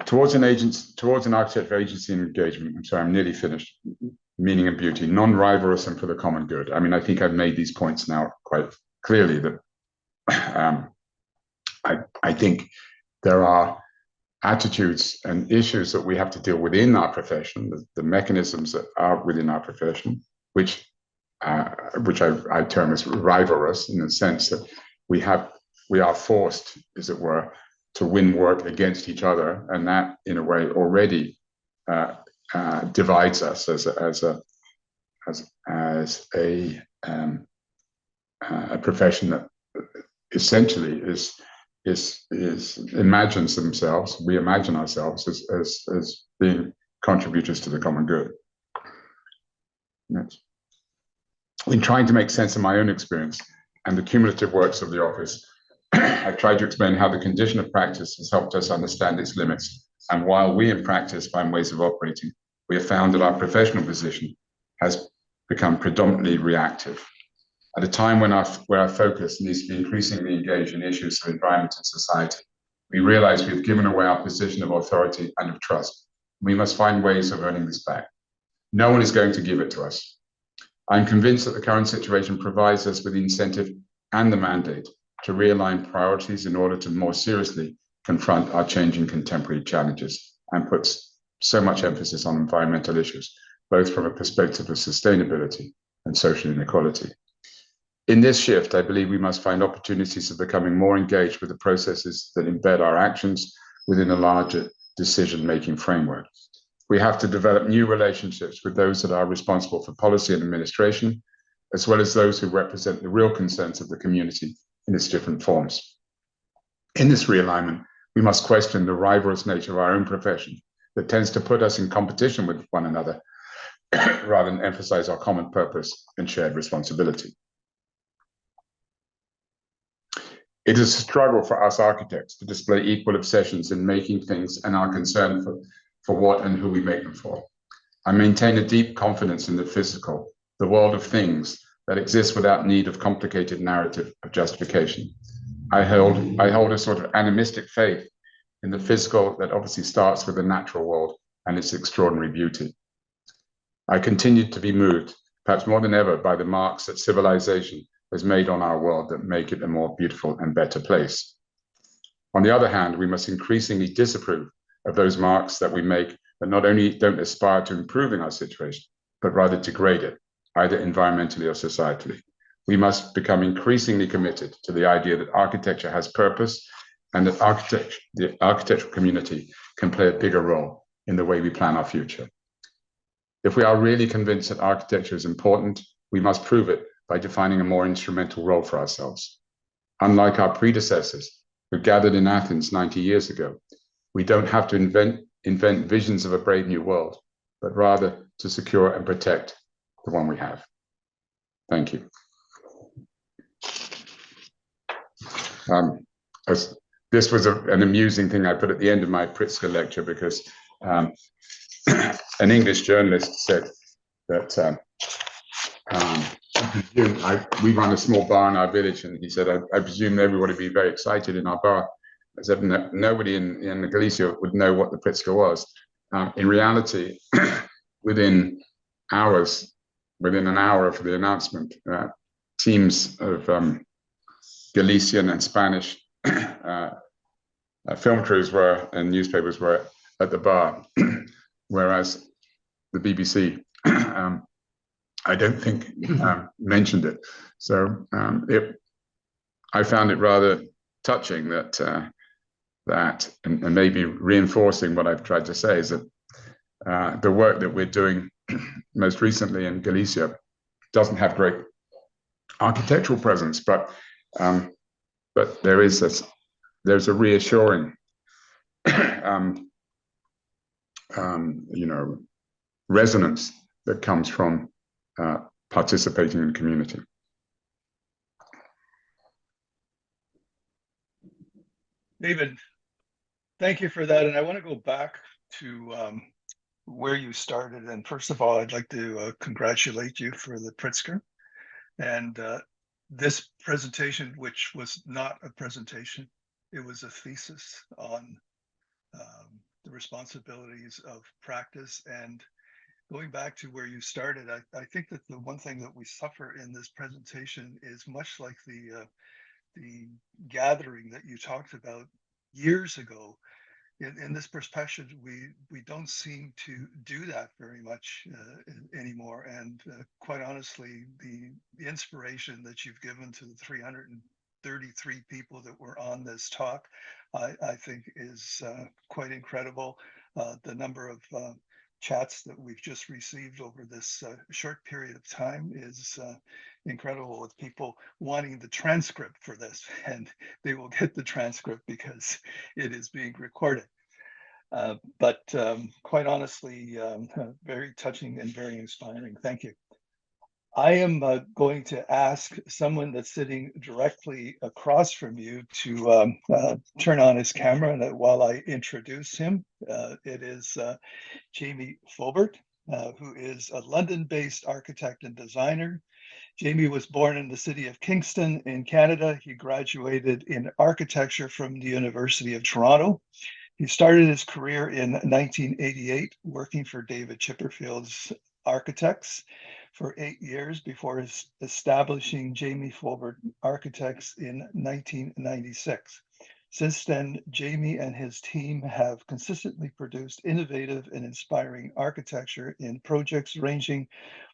Towards an architecture agency and engagement, I'm sorry, I'm nearly finished. Meaning and beauty, non-rivalrous and for the common good. I mean, I think I've made these points now quite clearly that I think there are attitudes and issues that we have to deal within our profession, the mechanisms that are within our profession, which I term as rivalrous, in the sense that we are forced, as it were, to win work against each other, and that in a way already divides us as a profession that essentially imagines themselves. We imagine ourselves as being contributors to the common good. Next. In trying to make sense of my own experience and the cumulative works of the office, I've tried to explain how the condition of practice has helped us understand its limits. And while we in practice find ways of operating, we have found that our professional position has become predominantly reactive. At a time when where our focus needs to be increasingly engaged in issues of environment and society, we realize we've given away our position of authority and of trust. We must find ways of earning this back. No one is going to give it to us. I'm convinced that the current situation provides us with the incentive and the mandate to realign priorities in order to more seriously confront our changing contemporary challenges, and puts so much emphasis on environmental issues, both from a perspective of sustainability and social inequality. In this shift, I believe we must find opportunities of becoming more engaged with the processes that embed our actions within a larger decision-making framework. We have to develop new relationships with those that are responsible for policy and administration, as well as those who represent the real concerns of the community in its different forms. In this realignment, we must question the rivalrous nature of our own profession that tends to put us in competition with one another rather than emphasize our common purpose and shared responsibility. It is a struggle for us architects to display equal obsessions in making things and our concern for what and who we make them for. I maintain a deep confidence in the physical, the world of things that exists without need of complicated narrative of justification. I hold a sort of animistic faith in the physical that obviously starts with the natural world and its extraordinary beauty. I continue to be moved, perhaps more than ever, by the marks that civilization has made on our world that make it a more beautiful and better place. On the other hand, we must increasingly disapprove of those marks that we make that not only don't aspire to improving our situation, but rather degrade it, either environmentally or societally. We must become increasingly committed to the idea that architecture has purpose and that the architectural community can play a bigger role in the way we plan our future. If we are really convinced that architecture is important, we must prove it by defining a more instrumental role for ourselves. Unlike our predecessors who gathered in Athens 90 years ago, we don't have to invent visions of a brave new world, but rather to secure and protect the one we have. Thank you. This was an amusing thing I put at the end of my Pritzker lecture because an English journalist said that we run a small bar in our village, and he said, I presume everybody would be very excited in our bar. I said, nobody in Galicia would know what the Pritzker was. In reality, within an hour of the announcement, teams of Galician and Spanish film crews and newspapers were at the bar, whereas the BBC, I don't think mentioned it. So I found it rather touching that and maybe reinforcing what I've tried to say is that the work that we're doing most recently in Galicia doesn't have great architectural presence, but there's a reassuring resonance that comes from participating in the community. David, thank you for that. And I want to go back to where you started. And first of all, I'd like to congratulate you for the Pritzker. And this presentation, which was not a presentation, it was a thesis on the responsibilities of practice. And going back to where you started, I think that the one thing that we suffer in this presentation is much like the gathering that you talked about years ago. In this perspective, we don't seem to do that very much anymore. And quite honestly, the inspiration that you've given to the 333 people that were on this talk, I think is quite incredible. The number of chats that we've just received over this short period of time is incredible, with people wanting the transcript for this, and they will get the transcript because it is being recorded. But quite honestly, very touching and very inspiring. Thank you. I am going to ask someone that's sitting directly across from you to turn on his camera, and while I introduce him, it is Jamie Fulbert, who is a London-based architect and designer. Jamie was born in the city of Kingston in Canada. He graduated in architecture from the University of Toronto. He started his career in 1988 working for David Chipperfield's Architects for 8 years before establishing Jamie Fulbert Architects in 1996. Since then, Jamie and his team have consistently produced innovative and inspiring architecture in projects ranging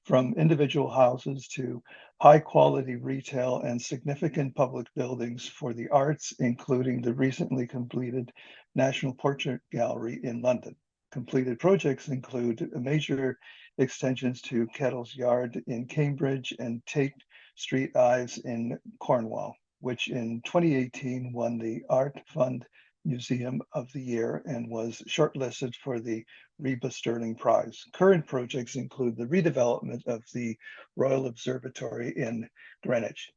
from individual houses to high-quality retail and significant public buildings for the arts, including the recently completed National Portrait Gallery in London. Completed projects include major extensions to Kettle's Yard in Cambridge and Tate Street Ives in Cornwall, which in 2018 won the Art Fund Museum of the Year and was shortlisted for the Reba Sterling Prize. Current projects include the redevelopment of the Royal Observatory in Greenwich.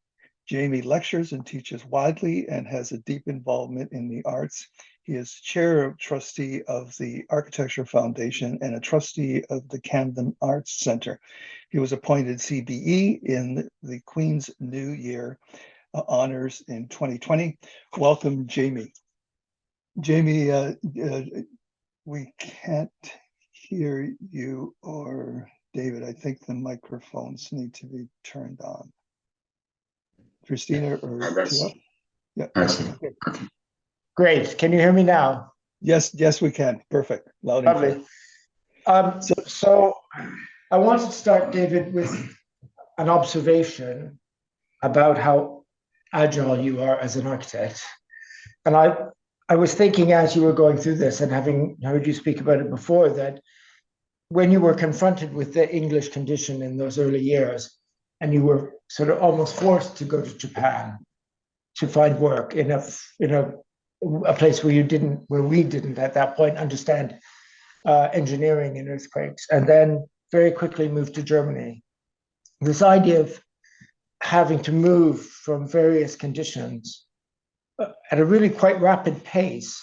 Jamie lectures and teaches widely and has a deep involvement in the arts. He is chair trustee of the Architecture Foundation and a trustee of the Camden Arts Centre. He was appointed CBE in the Queen's New Year honors in 2020. Welcome, Jamie. Jamie, we can't hear you or David. I think the microphones need to be turned on. Christina or yeah. I see. Okay. Great. Can you hear me now? Yes, we can. Perfect. Loud and lovely. So I wanted to start, David, with an observation about how agile you are as an architect. And I was thinking as you were going through this and having heard you speak about it before, that when you were confronted with the English condition in those early years, and you were sort of almost forced to go to Japan to find work in a place where we didn't at that point understand engineering and earthquakes, and then very quickly moved to Germany. This idea of having to move from various conditions at a really quite rapid pace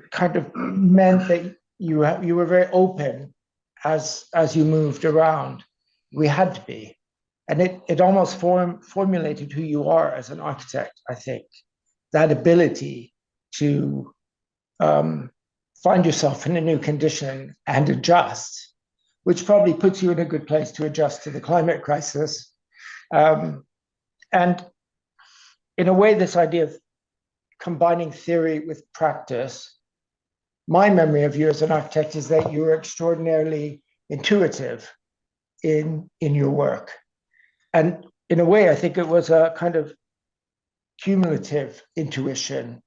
kind of meant that you were very open as you moved around. We had to be. And it almost formulated who you are as an architect, I think. That ability to find yourself in a new condition and adjust, which probably puts you in a good place to adjust to the climate crisis. And in a way, this idea of combining theory with practice, my memory of you as an architect is that you were extraordinarily intuitive in your work. And in a way, I think it was a kind of cumulative intuition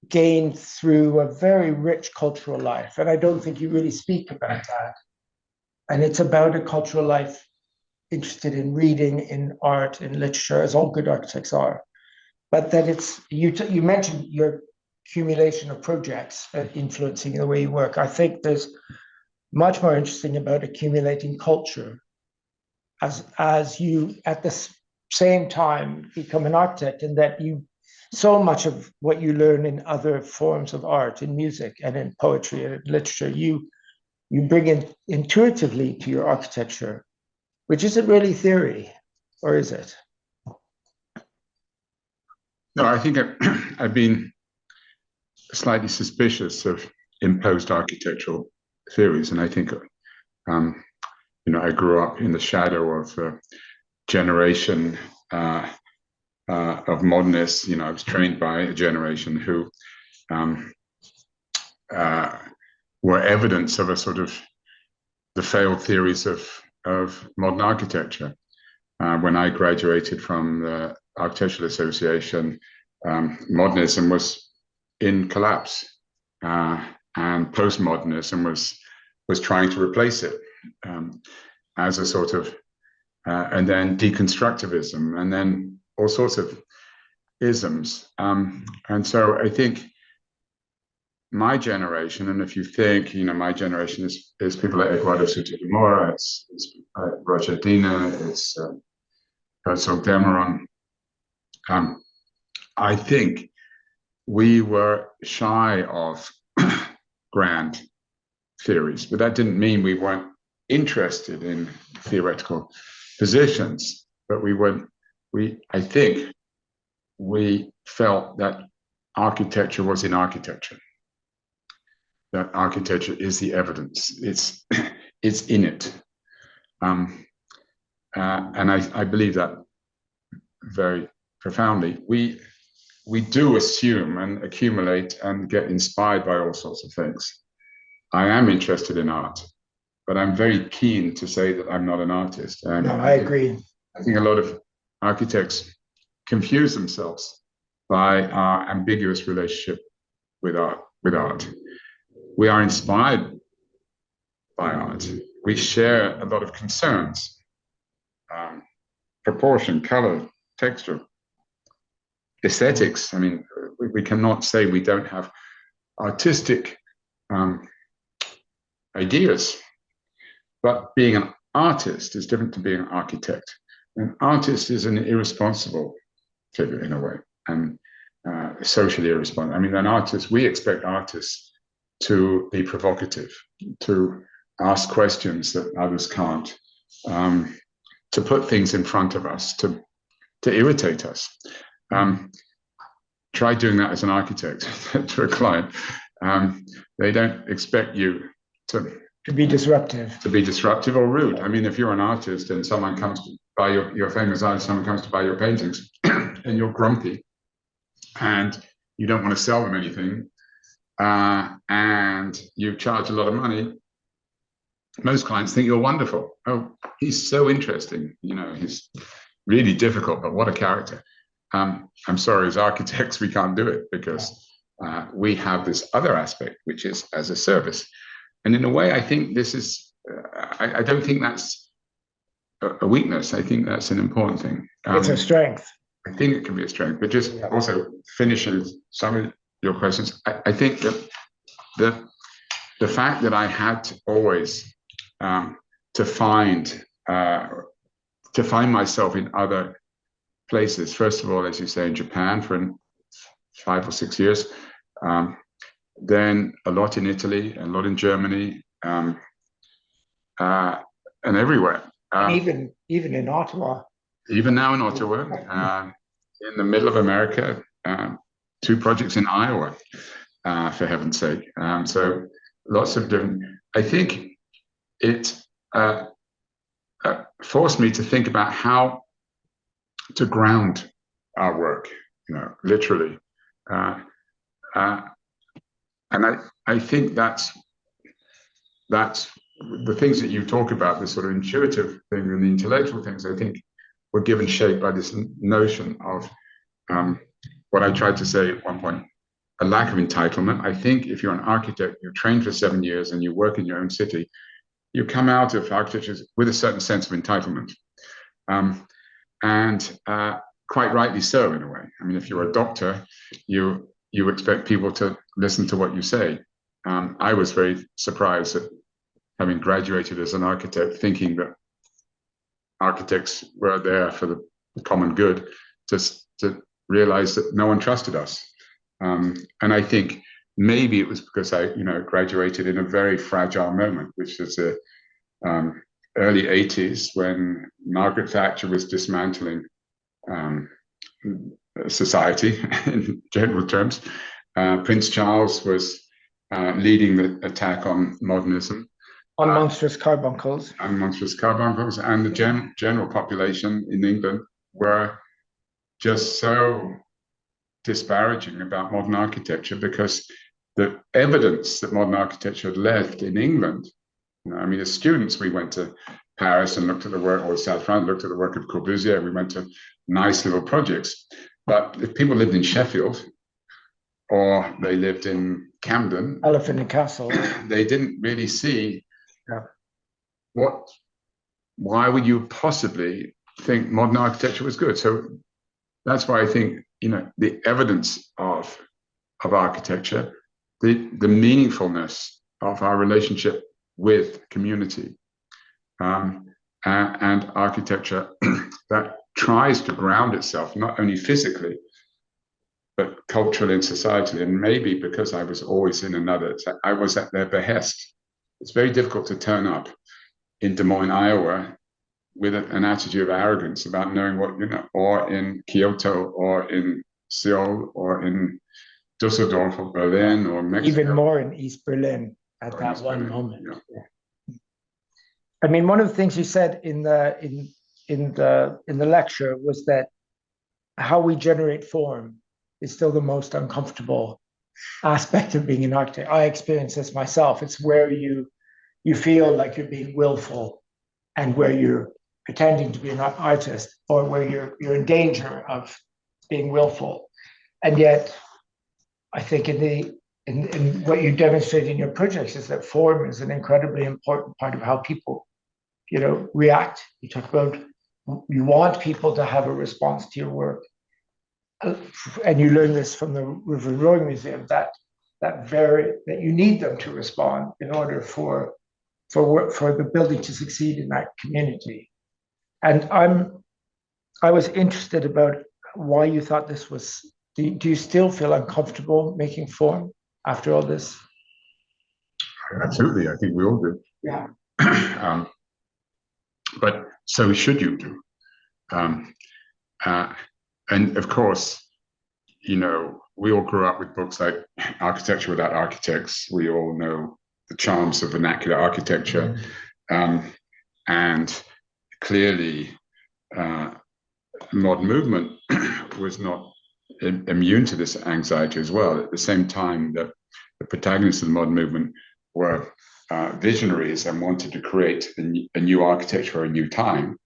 gained through a very rich cultural life. And I don't think you really speak about that. And it's about a cultural life interested in reading, in art, in literature, as all good architects are. But that it's, you mentioned your accumulation of projects influencing the way you work. I think there's much more interesting about accumulating culture as you at the same time become an architect, and that you so much of what you learn in other forms of art, in music and in poetry and in literature, you bring in intuitively to your architecture, which isn't really theory, or is it? No, I think I've been slightly suspicious of imposed architectural theories, and I think I grew up in the shadow of a generation of modernists. I was trained by a generation who were evidence of a sort of the failed theories of modern architecture. When I graduated from the Architectural Association, modernism was in collapse, and postmodernism was was trying to replace it as a sort of, and then deconstructivism, and then all sorts of isms. And so I think my generation, and if you think, my generation is people like Eduardo Soto de Mora, it's Roger Dina, it's Herzog Demeron. I think we were shy of grand theories, but that didn't mean we weren't interested in theoretical positions. But I think we felt that architecture was in architecture. That architecture is the evidence. It's in it, and I believe that very profoundly. We do assume and accumulate and get inspired by all sorts of things. I am interested in art, but I'm very keen to say that I'm not an artist. And no, I agree. I think a lot of architects confuse themselves by our ambiguous relationship with art. We are inspired by art. We share a lot of concerns, proportion, color, texture, aesthetics. I mean, we cannot say we don't have artistic ideas, but being an artist is different to being an architect. An artist is an irresponsible figure in a way, and socially irresponsible. I mean, we expect artists to be provocative, to ask questions that others can't, to put things in front of us, to irritate us. Try doing that as an architect to a client. They don't expect you to be disruptive. To be disruptive or rude. I mean, if you're an artist and someone comes to buy your famous artist, someone comes to buy your paintings, and you're grumpy, and you don't want to sell them anything, and you charge a lot of money, most clients think you're wonderful. Oh, he's so interesting. He's really difficult, but what a character. I'm sorry, as architects, we can't do it because we have this other aspect, which is as a service. And in a way, I think this is, I don't think that's a weakness. I think that's an important thing. It's a strength. I think it can be a strength, but just also finishing some of your questions, I think that the fact that I had to always to find myself in other places, first of all, as you say, in Japan for 5 or 6 years, then a lot in Italy, a lot in Germany, and everywhere. Even in Ottawa. Even now in Ottawa, in the middle of America, 2 projects in Iowa, for heaven's sake. So lots of different. I think it forced me to think about how to ground our work, literally. And I think that's the things that you talk about, the sort of intuitive thing and the intellectual things, I think were given shape by this notion of what I tried to say at one point, a lack of entitlement. I think if you're an architect, you're trained for 7 years and you work in your own city, you come out of architecture with a certain sense of entitlement. And quite rightly so, in a way. I mean, if you're a doctor, you expect people to listen to what you say. I was very surprised at having graduated as an architect, thinking that architects were there for the common good, just to realize that no one trusted us. And I think maybe it was because I, graduated in a very fragile moment, which was the early 80s when Margaret Thatcher was dismantling society in general terms. Prince Charles was leading the attack on modernism. On monstrous carbuncles. And monstrous carbuncles, and the general population in England were just so disparaging about modern architecture because the evidence that modern architecture had left in England, as students, we went to Paris and looked at the work, or South France, looked at the work of Corbusier, we went to nice little projects. But if people lived in Sheffield, or they lived in Camden, Elephant and Castle, they didn't really see Yeah. Why would you possibly think modern architecture was good? So that's why I think, the evidence of architecture, the meaningfulness of our relationship with community, and architecture that tries to ground itself not only physically but culturally and societally. And maybe because I was always in another, I was at their behest. It's very difficult to turn up in Des Moines, Iowa, with an attitude of arrogance about knowing what or in Kyoto, or in Seoul, or in Dusseldorf, or Berlin, or Mexico. Even more in East Berlin at that one moment. Yeah. I mean, one of the things you said in the lecture was that how we generate form is still the most uncomfortable aspect of being an architect. I experience this myself. It's where you feel like you're being willful, and where you're pretending to be an artist, or where you're in danger of being willful. And yet, I think in what you demonstrate in your projects is that form is an incredibly important part of how people, react. You talk about you want people to have a response to your work, and you learn this from the River Rowing Museum that you need them to respond in order for the building to succeed in that community. And I was interested about why you thought this was. Do you still feel uncomfortable making form after all this? Absolutely, I think we all do. Yeah. But so should you do. And of course, we all grew up with books like Architecture Without Architects. We all know the charms of vernacular architecture. And clearly, modern movement was not immune to this anxiety as well. At the same time that the protagonists of the modern movement were visionaries and wanted to create a new architecture for a new time,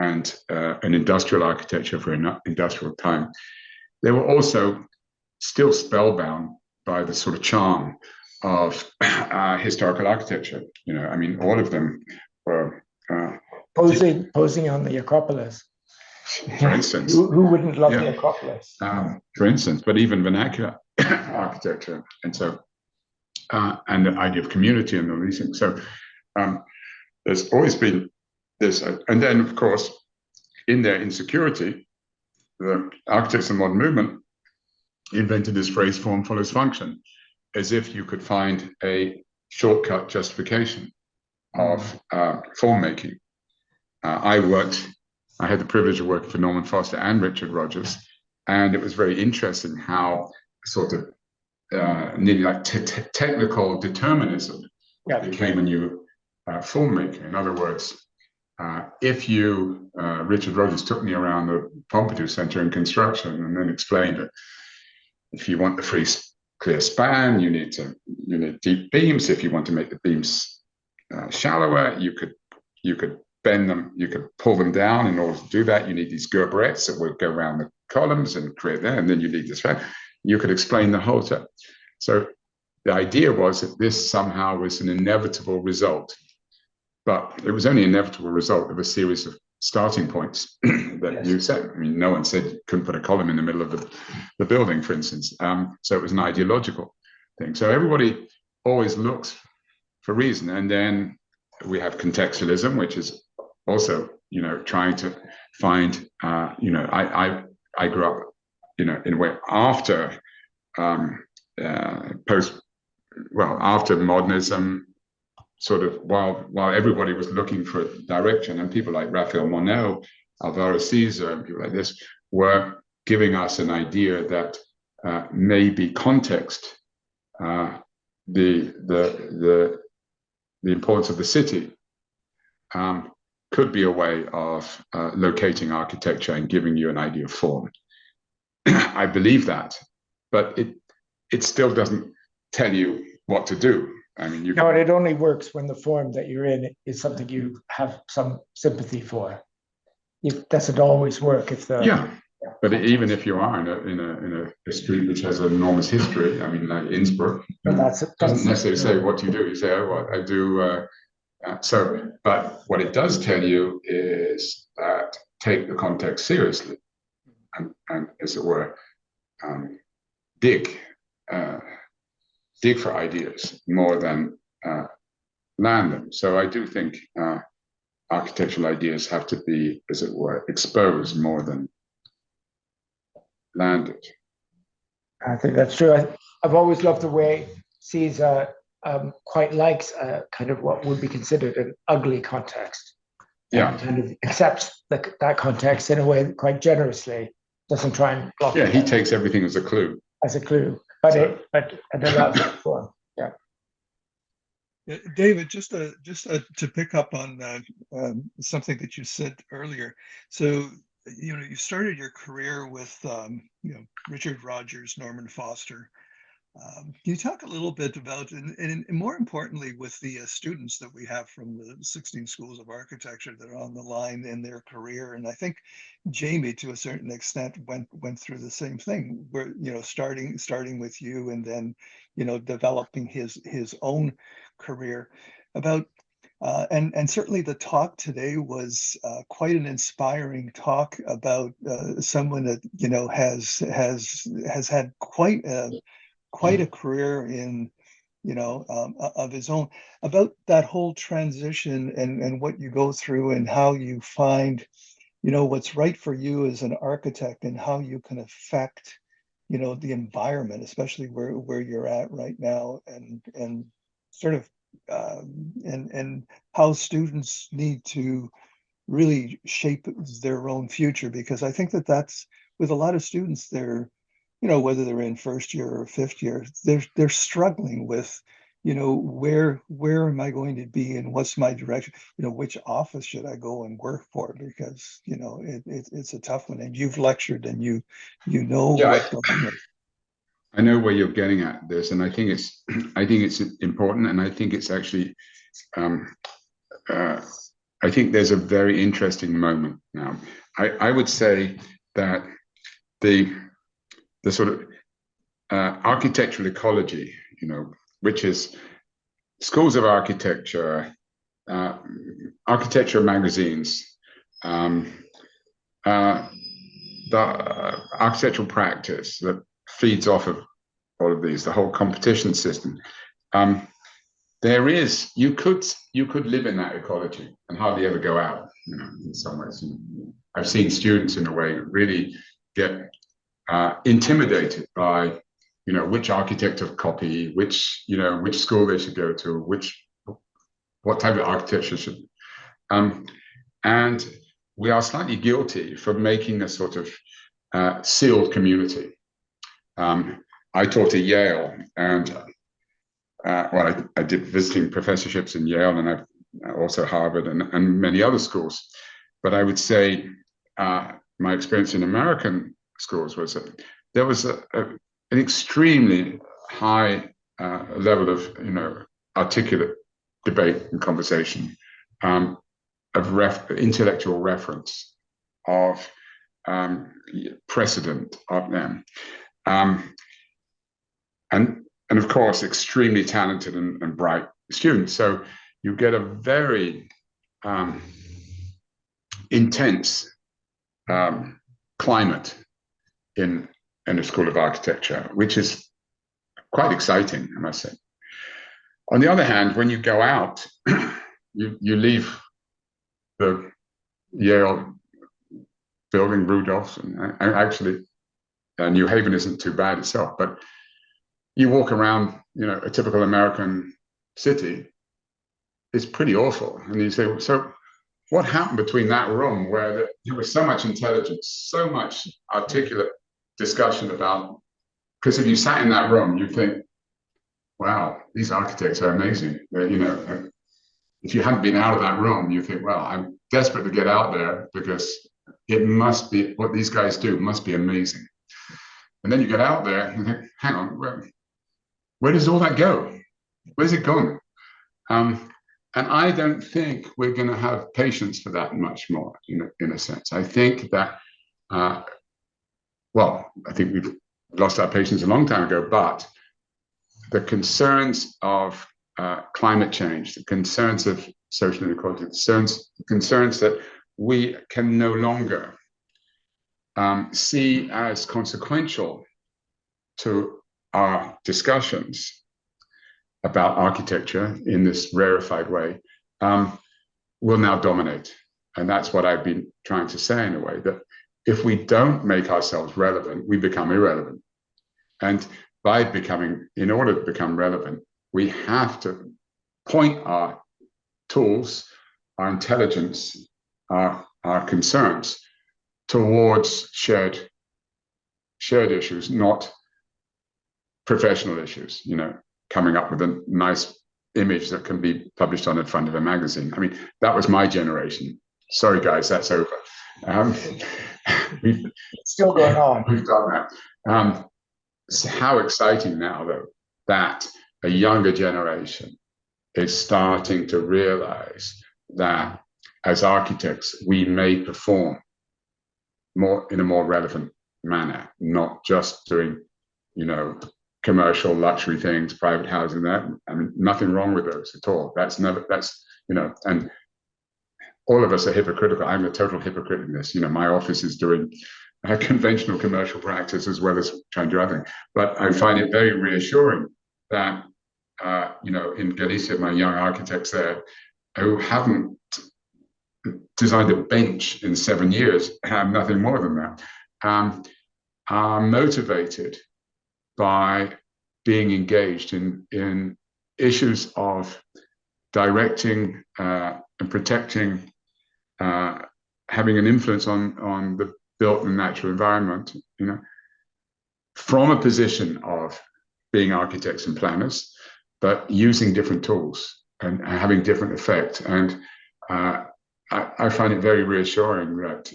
and an industrial architecture for an industrial time, they were also still spellbound by the sort of charm of historical architecture. All of them were posing on the Acropolis. For instance. Who wouldn't love the Acropolis? For instance, but even vernacular architecture. And so, and the idea of community and all these things. So there's always been this. And then, of course, in their insecurity, the architects of the modern movement invented this phrase, form follows function, as if you could find a shortcut justification of form making. I had the privilege of working for Norman Foster and Richard Rogers, and it was very interesting how sort of nearly like technical determinism became a new form maker. In other words, if Richard Rogers took me around the Pompidou Center in construction and then explained that if you want the free clear span, you need deep beams. If you want to make the beams shallower, you could bend them, you could pull them down. In order to do that, you need these Gerberettes that will go around the columns and create that, and then you need this fan. You could explain the whole thing. So the idea was that this somehow was an inevitable result, but it was only an inevitable result of a series of starting points that you set. No one said you couldn't put a column in the middle of the building, for instance. So it was an ideological thing. So everybody always looks for reason, and then we have contextualism, which is also, trying to find, I grew up, in a way after after modernism, sort of while everybody was looking for direction, and people like Raphael Monel, Alvaro Siza, and people like this were giving us an idea that maybe context, the importance of the city, could be a way of locating architecture and giving you an idea of form. I believe that, but it still doesn't tell you what to do. It only works when the form that you're in is something you have some sympathy for. It doesn't always work if the But even if you are in a street which has an enormous history, like Innsbruck, doesn't necessarily say what you do. You say, "Oh, what I do But what it does tell you is that take the context seriously, and as it were, dig for ideas more than land them. So I do think architectural ideas have to be, as it were, exposed more than landed. I think that's true. I've always loved the way Caesar quite likes kind of what would be considered an ugly context. Yeah. And kind of accepts that context in a way quite generously, doesn't try and block Yeah, it he takes everything as a clue. as a clue, but it allows it to form. Yeah. David, just to pick up on something that you said earlier. So, you started your career with, Richard Rogers, Norman Foster. Can you talk a little bit about, and more importantly, with the students that we have from the 16 schools of architecture that are on the line in their career? And I think Jamie, to a certain extent, went through the same thing, where starting with you, and then developing his own career. About and certainly the talk today was quite an inspiring talk about someone that has had quite a career in of his own, about that whole transition and what you go through and how you find what's right for you as an architect, and how you can affect the environment, especially where you're at right now, and sort of and how students need to really shape their own future, because I think that's with a lot of students, they're whether they're in first year or fifth year, they're struggling with where am I going to be, and what's my direction, which office should I go and work for, because it's a tough one, and you've lectured, and Yeah, what goes on. I know where you're getting at this, and I think it's important, and I think it's actually I think there's a very interesting moment now. I would say that the sort of architectural ecology, which is schools of architecture, architecture magazines, the architectural practice that feeds off of all of these, the whole competition system. You could live in that ecology and hardly ever go out, in some ways. I've seen students, in a way, really get intimidated by, which architect to copy, which school they should go to, what type of architecture should, and we are slightly guilty for making a sort of sealed community. I taught at Yale, and I did visiting professorships in Yale, and I've also Harvard and many other schools. But I would say my experience in American schools was that there was an extremely high level of articulate debate and conversation, of intellectual reference, of precedent of them, and of course extremely talented and bright students. So you get a very intense climate in a school of architecture, which is quite exciting, I must say. On the other hand, when you go out, you leave the Yale building, Rudolph's, and actually New Haven isn't too bad itself, but you walk around, a typical American city, it's pretty awful. And you say, so what happened between that room where there was so much intelligence, so much articulate discussion about, because if you sat in that room, you think, wow, these architects are amazing. If you hadn't been out of that room, you think, well, I'm desperate to get out there, because it must be, what these guys do must be amazing. And then you get out there and think, hang on, where does all that go? Where's it gone? And I don't think we're going to have patience for that much more, in a sense. I think that, I think we've lost our patience a long time ago, but the concerns of climate change, the concerns of social inequality, concerns that we can no longer see as consequential to our discussions about architecture in this rarefied way, will now dominate. And that's what I've been trying to say in a way, that if we don't make ourselves relevant, we become irrelevant. And in order to become relevant, we have to point our tools, our intelligence, our concerns towards shared issues, not professional issues, coming up with a nice image that can be published on the front of a magazine. I mean, that was my generation. Sorry, guys, that's over. It's still going on. We've done that. So how exciting now, though, that a younger generation is starting to realize that as architects, we may perform in a more relevant manner, not just doing, commercial luxury things, private housing. Nothing wrong with those at all. And all of us are hypocritical. I'm a total hypocrite in this. My office is doing conventional commercial practice as well as trying to do other things. But I find it very reassuring that, in Galicia, my young architects there who haven't designed a bench in 7 years, have nothing more than that, are motivated by being engaged in issues of directing and protecting, having an influence on the built and natural environment, from a position of being architects and planners, but using different tools and having different effect. And I find it very reassuring that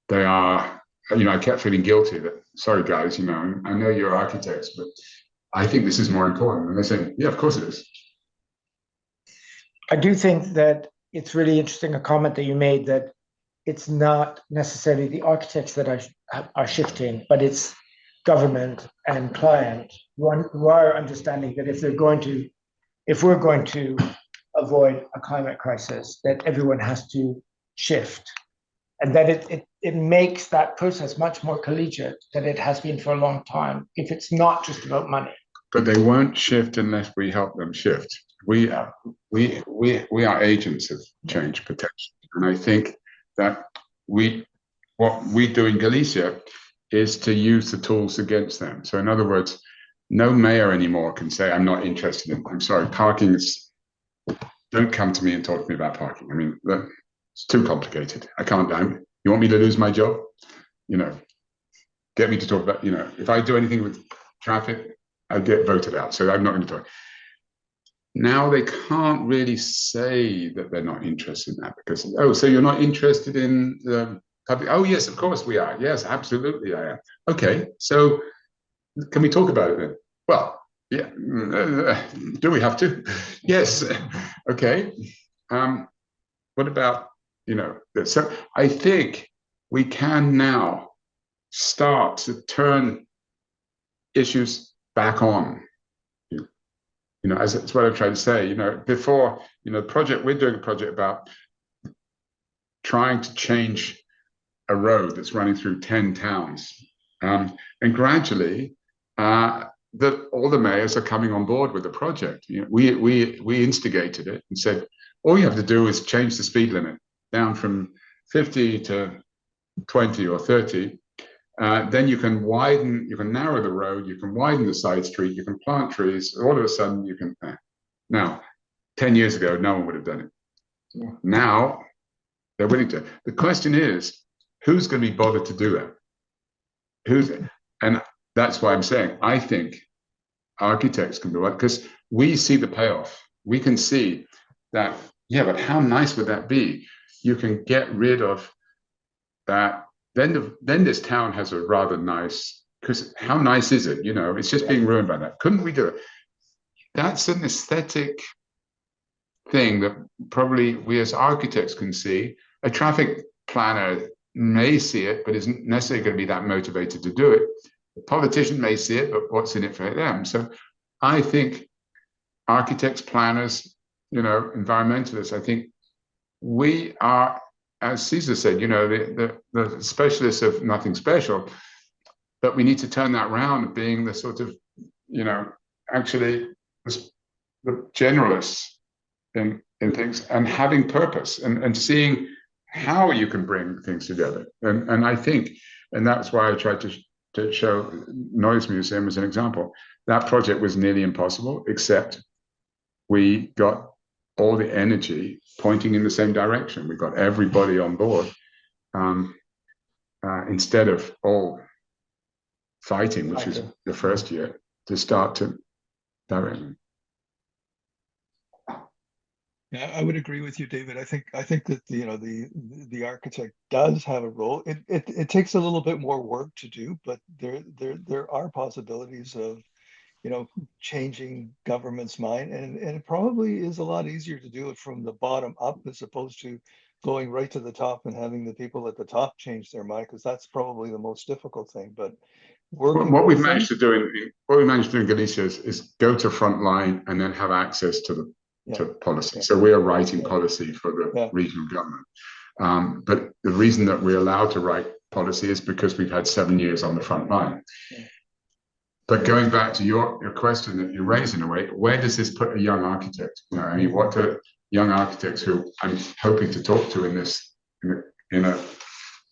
they are, I kept feeling guilty that, sorry guys, I know you're architects, but I think this is more important. And they're saying, yeah, of course it is. I do think that it's really interesting, a comment that you made, that it's not necessarily the architects that are shifting, but it's government and client who are understanding that if we're going to avoid a climate crisis, that everyone has to shift, and that it makes that process much more collegiate than it has been for a long time, if it's not just about money. But they won't shift unless we help them shift. We are agents of change potential, and I think that what we do in Galicia is to use the tools against them. So in other words, no mayor anymore can say, I'm not interested in, I'm sorry, parking is, don't come to me and talk to me about parking. I mean, it's too complicated. I can't, you want me to lose my job? Get me to talk about, if I do anything with traffic, I get voted out. So I'm not going to talk. Now they can't really say that they're not interested in that because, so you're not interested in the public? Oh, yes, of course we are. Yes, absolutely I am. Okay, so can we talk about it then? Well, yeah. Do we have to? Yes. Okay. What about, so I think we can now start to turn issues back on. That's what I'm trying to say. Before, we're doing a project about trying to change a road that's running through 10 towns. And gradually, all the mayors are coming on board with the project. We instigated it and said, all you have to do is change the speed limit down from 50 to 20 or 30. Then you can narrow the road, you can widen the side street, you can plant trees. All of a sudden, you can. Now, 10 years ago, no one would have done it. Now, they're willing to. The question is, who's going to be bothered to do that? And that's why I'm saying, I think architects can do it because we see the payoff. We can see that, yeah, but how nice would that be? You can get rid of that. Then this town has a rather nice, because how nice is it? It's just being ruined by that. Couldn't we do it? That's an aesthetic thing that probably we as architects can see. A traffic planner may see it, but isn't necessarily going to be that motivated to do it. A politician may see it, but what's in it for them? So I think architects, planners, environmentalists, I think we are, as Caesar said, the specialists of nothing special, but we need to turn that around, being the sort of, actually the generalists in things, and having purpose, and seeing how you can bring things together. And I think, and that's why I tried to show Noise Museum as an example. That project was nearly impossible, except we got all the energy pointing in the same direction. We got everybody on board, instead of all fighting, which is the first year, to start to direct. Yeah, I would agree with you, David. I think that the architect does have a role. It takes a little bit more work to do, but there are possibilities of changing government's mind, and it probably is a lot easier to do it from the bottom up as opposed to going right to the top and having the people at the top change their mind, because that's probably the most difficult thing. But what we've managed to do in Galicia is go to front line and then have access to policy. So we are writing policy for the regional government. But the reason that we're allowed to write policy is because we've had 7 years on the front line. But going back to your question that you raised in a way, where does this put a young architect? What do young architects who I'm hoping to talk to in a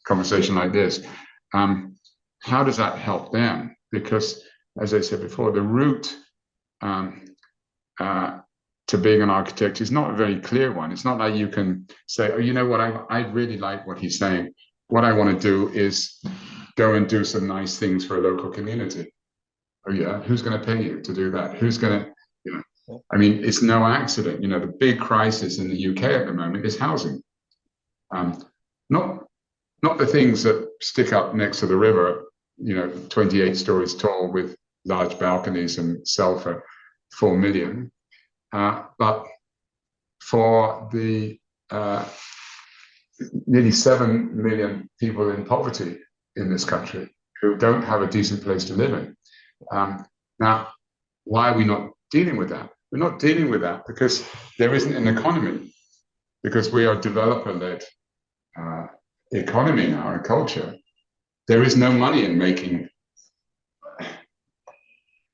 conversation like this, how does that help them? Because, as I said before, the route to being an architect is not a very clear one. It's not like you can say, oh, you know what, I really like what he's saying. What I want to do is go and do some nice things for a local community. Oh yeah, who's going to pay you to do that? Who's going to, it's no accident. The big crisis in the UK at the moment is housing. Not the things that stick up next to the river, 28 stories tall with large balconies and sell for 4 million. But for the nearly 7 million people in poverty in this country who don't have a decent place to live in. Now, why are we not dealing with that? We're not dealing with that because there isn't an economy, because we are developer-led economy now, and culture. There is no money in making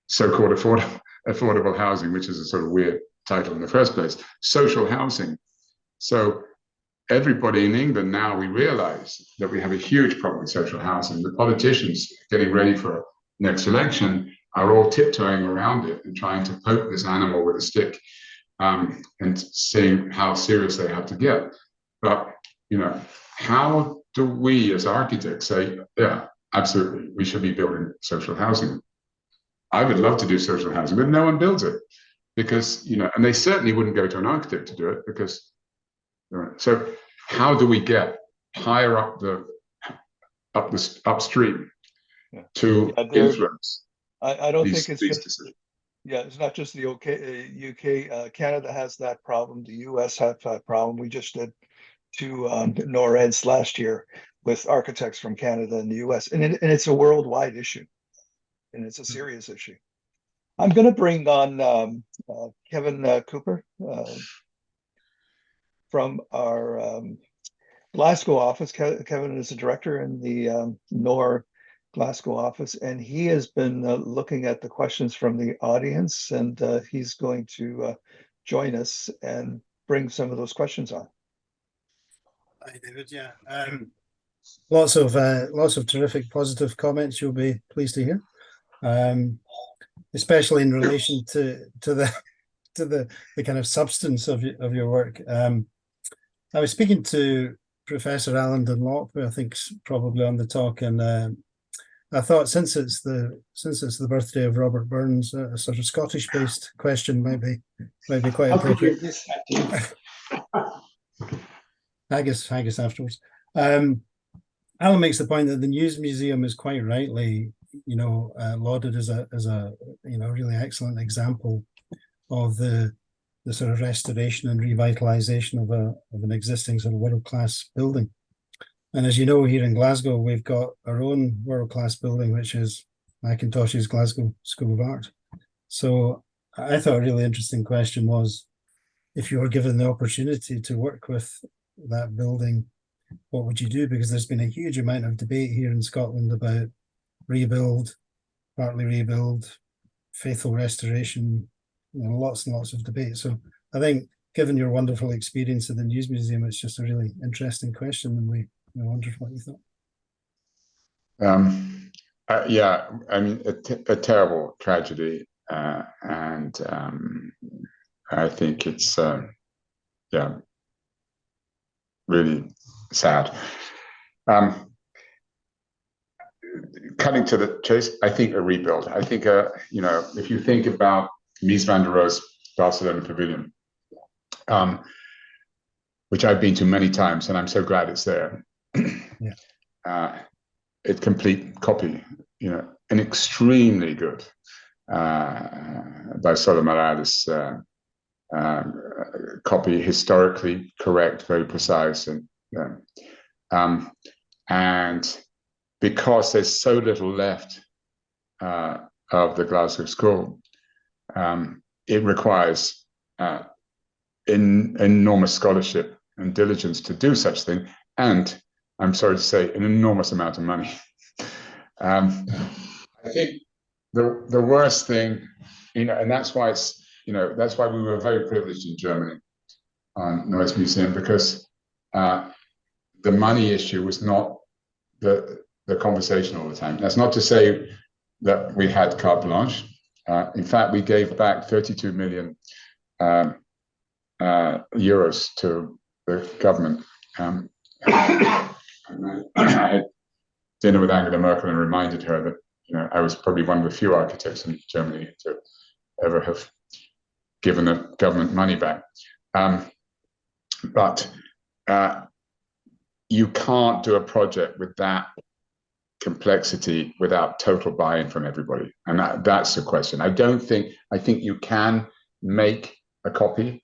so-called affordable housing, which is a sort of weird title in the first place, social housing. So everybody in England now, we realize that we have a huge problem with social housing. The politicians getting ready for next election are all tiptoeing around it and trying to poke this animal with a stick, and seeing how serious they have to get. But how do we as architects say, yeah, absolutely, we should be building social housing? I would love to do social housing, but no one builds it because, and they certainly wouldn't go to an architect to do it because, so how do we get higher up the upstream to influence? I don't think it's these decisions. Yeah, it's not just the UK. Canada has that problem. The US has that problem. We just did 2 NORRs last year with architects from Canada and the US, and it's a worldwide issue, and it's a serious issue. I'm going to bring on Kevin Cooper from our Glasgow office. Kevin is a director in the NORR Glasgow office, and he has been looking at the questions from the audience, and he's going to join us and bring some of those questions on. Hi, David. Yeah, lots of terrific positive comments you'll be pleased to hear, especially in relation to the kind of substance of your work. I was speaking to Professor Alan Dunlop, who I think's probably on the talk, and I thought since it's the birthday of Robert Burns, a sort of Scottish-based question might be quite appropriate. Haggis afterwards. Alan makes the point that the News Museum is quite rightly, lauded as a really excellent example of the sort of restoration and revitalization of an existing sort of world-class building. And as you know, here in Glasgow, we've got our own world-class building, which is Macintosh's Glasgow School of Art. So I thought a really interesting question was, if you were given the opportunity to work with that building, what would you do? Because there's been a huge amount of debate here in Scotland about rebuild, partly rebuild, faithful restoration, lots and lots of debate. So I think, given your wonderful experience at the News Museum, it's just a really interesting question, and we wondered what you thought. Yeah, I mean, a terrible tragedy, and I think it's yeah, really sad. Cutting to the chase, I think a rebuild. I think if you think about Mies van der Rohe's Barcelona Pavilion, which I've been to many times, and I'm so glad it's there. Yeah. It's complete copy, an extremely good by Solomarades copy, historically correct, very precise, and because there's so little left of the Glasgow School, it requires enormous scholarship and diligence to do such thing, and I'm sorry to say, an enormous amount of money. I think the worst thing, and that's why that's why we were very privileged in Germany on NORR's museum, because the money issue was not the conversation all the time. That's not to say that we had carte blanche. In fact, we gave back 32 million euros to the government. I had dinner with Angela Merkel and reminded her that I was probably one of the few architects in Germany to ever have given the government money back. But you can't do a project with that complexity without total buy-in from everybody, and that's the question. I think you can make a copy.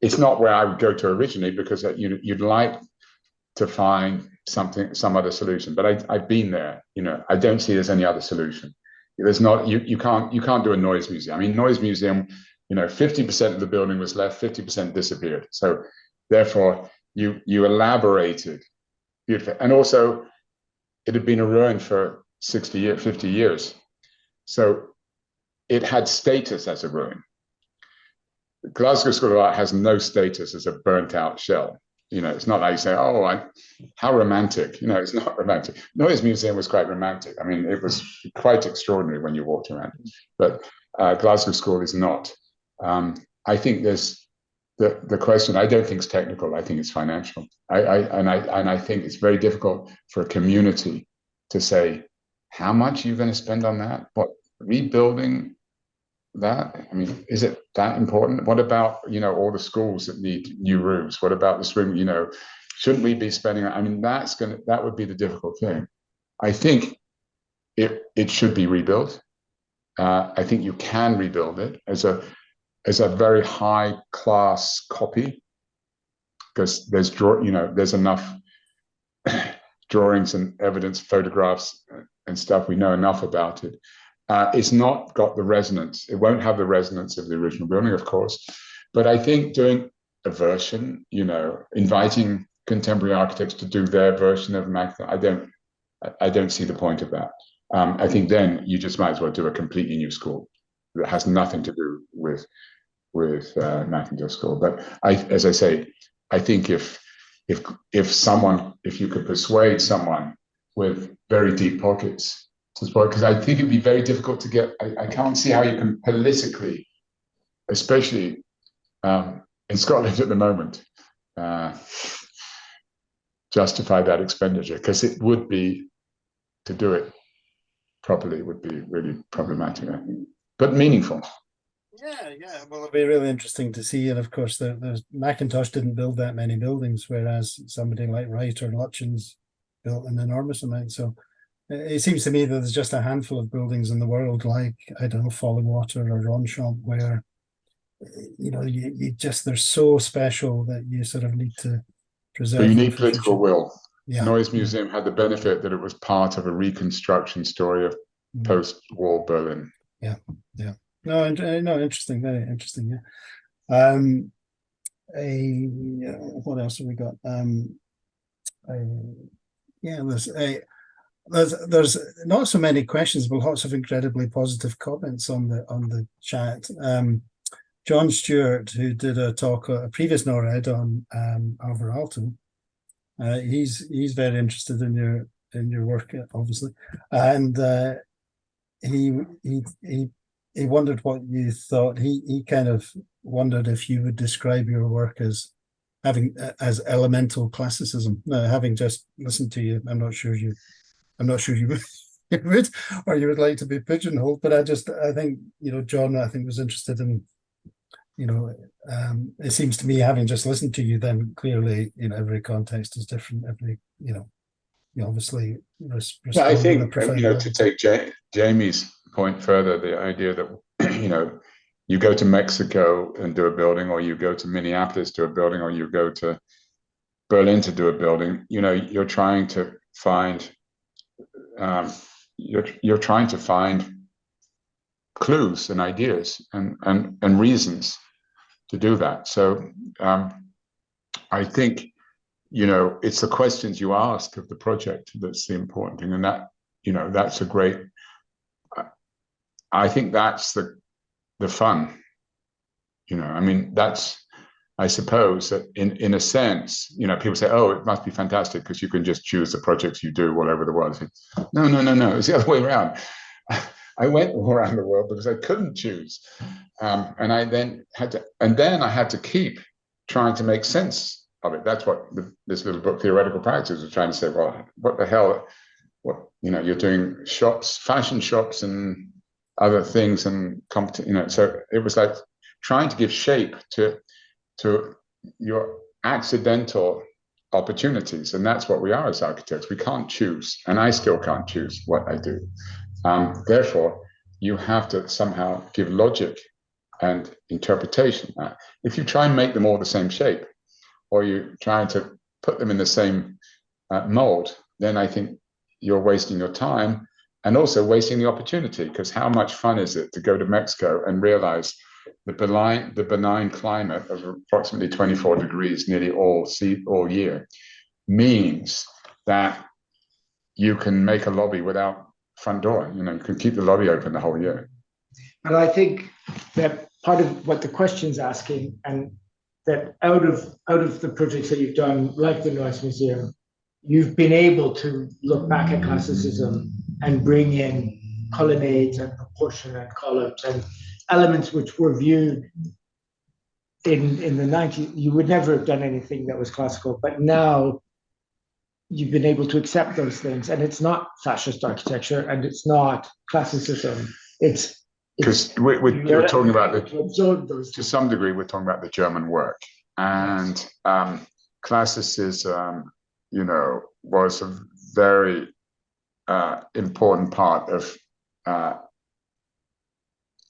It's not where I would go to originally, because you'd like to find some other solution, but I've been there. I don't see there's any other solution. There's not. You can't do a noise museum. I mean, noise museum, 50% of the building was left, 50% disappeared. So therefore, you elaborated beautifully, and also it had been a ruin for 50 years. So it had status as a ruin. The Glasgow School of Art has no status as a burnt out shell. It's not like you say, oh, how romantic. It's not romantic. Noise Museum was quite romantic. I mean, it was quite extraordinary when you walked around. But Glasgow School is not. I think there's the question. I don't think it's technical. I think it's financial. I think it's very difficult for a community to say, how much are you going to spend on that? What, rebuilding that? I mean, is it that important? What about all the schools that need new roofs? What about the swim? Shouldn't we be spending? I mean, that would be the difficult thing. I think it should be rebuilt. I think you can rebuild it as a very high class copy, because there's enough drawings and evidence, photographs and stuff. We know enough about it. It's not got the resonance. It won't have the resonance of the original building, of course. But I think doing a version, inviting contemporary architects to do their version of Magdalene, I don't see the point of that. I think then you just might as well do a completely new school that has nothing to do with Macintosh School. But as I say, I think if you could persuade someone with very deep pockets to support, because I think it'd be very difficult to get. I can't see how you can politically, especially in Scotland at the moment, justify that expenditure, because it would be, to do it properly, would be really problematic, I think, but meaningful. Yeah. Well, it'll be really interesting to see. And of course, there's Macintosh didn't build that many buildings, whereas somebody like Wright or Lutyens built an enormous amount. So it seems to me that there's just a handful of buildings in the world, like, I don't know, Fallingwater or Ronchamp, where you just, they're so special that you sort of need to preserve. But you need political will. Yeah. Noise Museum had the benefit that it was part of a reconstruction story of post-war Berlin. Yeah. No, interesting, very interesting. Yeah. What else have we got? Yeah, there's not so many questions, but lots of incredibly positive comments on the chat. John Stewart, who did a talk, a previous NORRED on Alvar Aalto, he's very interested in your work, obviously, and he wondered what you thought. He kind of wondered if you would describe your work as elemental classicism. Now, having just listened to you, I'm not sure you would, or you would like to be pigeonholed. But I think John, I think was interested in, it seems to me, having just listened to you, then clearly, every context is different. Every, you obviously respond. Yeah, I think to take Jamie's point further, the idea that you go to Mexico and do a building, or you go to Minneapolis to a building, or you go to Berlin to do a building. You're trying to find you're trying to find clues and ideas and reasons to do that. So I think it's the questions you ask of the project that's the important thing, and that that's a great. I think that's the fun. I mean, that's, I suppose that in a sense, people say, oh, it must be fantastic because you can just choose the projects you do, whatever the world. No. It's the other way around. I went all around the world because I couldn't choose, and I then had to keep trying to make sense of it. That's what this little book, Theoretical Practice, was trying to say. Well, what the hell? What you're doing shops, fashion shops, and other things, and so it was like trying to give shape to your accidental opportunities, and that's what we are as architects. We can't choose, and I still can't choose what I do. Therefore, you have to somehow give logic and interpretation. If you try and make them all the same shape, or you try to put them in the same mold, then I think you're wasting your time and also wasting the opportunity, because how much fun is it to go to Mexico and realize the benign climate of approximately 24 degrees nearly all year means that you can make a lobby without front door. You can keep the lobby open the whole year. And I think that part of what the question's asking, and that out of the projects that you've done, like the Noise Museum, you've been able to look back at classicism and bring in colonnades and proportion and columns and elements which were viewed in the 90s. You would never have done anything that was classical, but now you've been able to accept those things, and it's not fascist architecture and it's not classicism. Because we're talking about to some degree, we're talking about the German work, and classicism, was a very important part of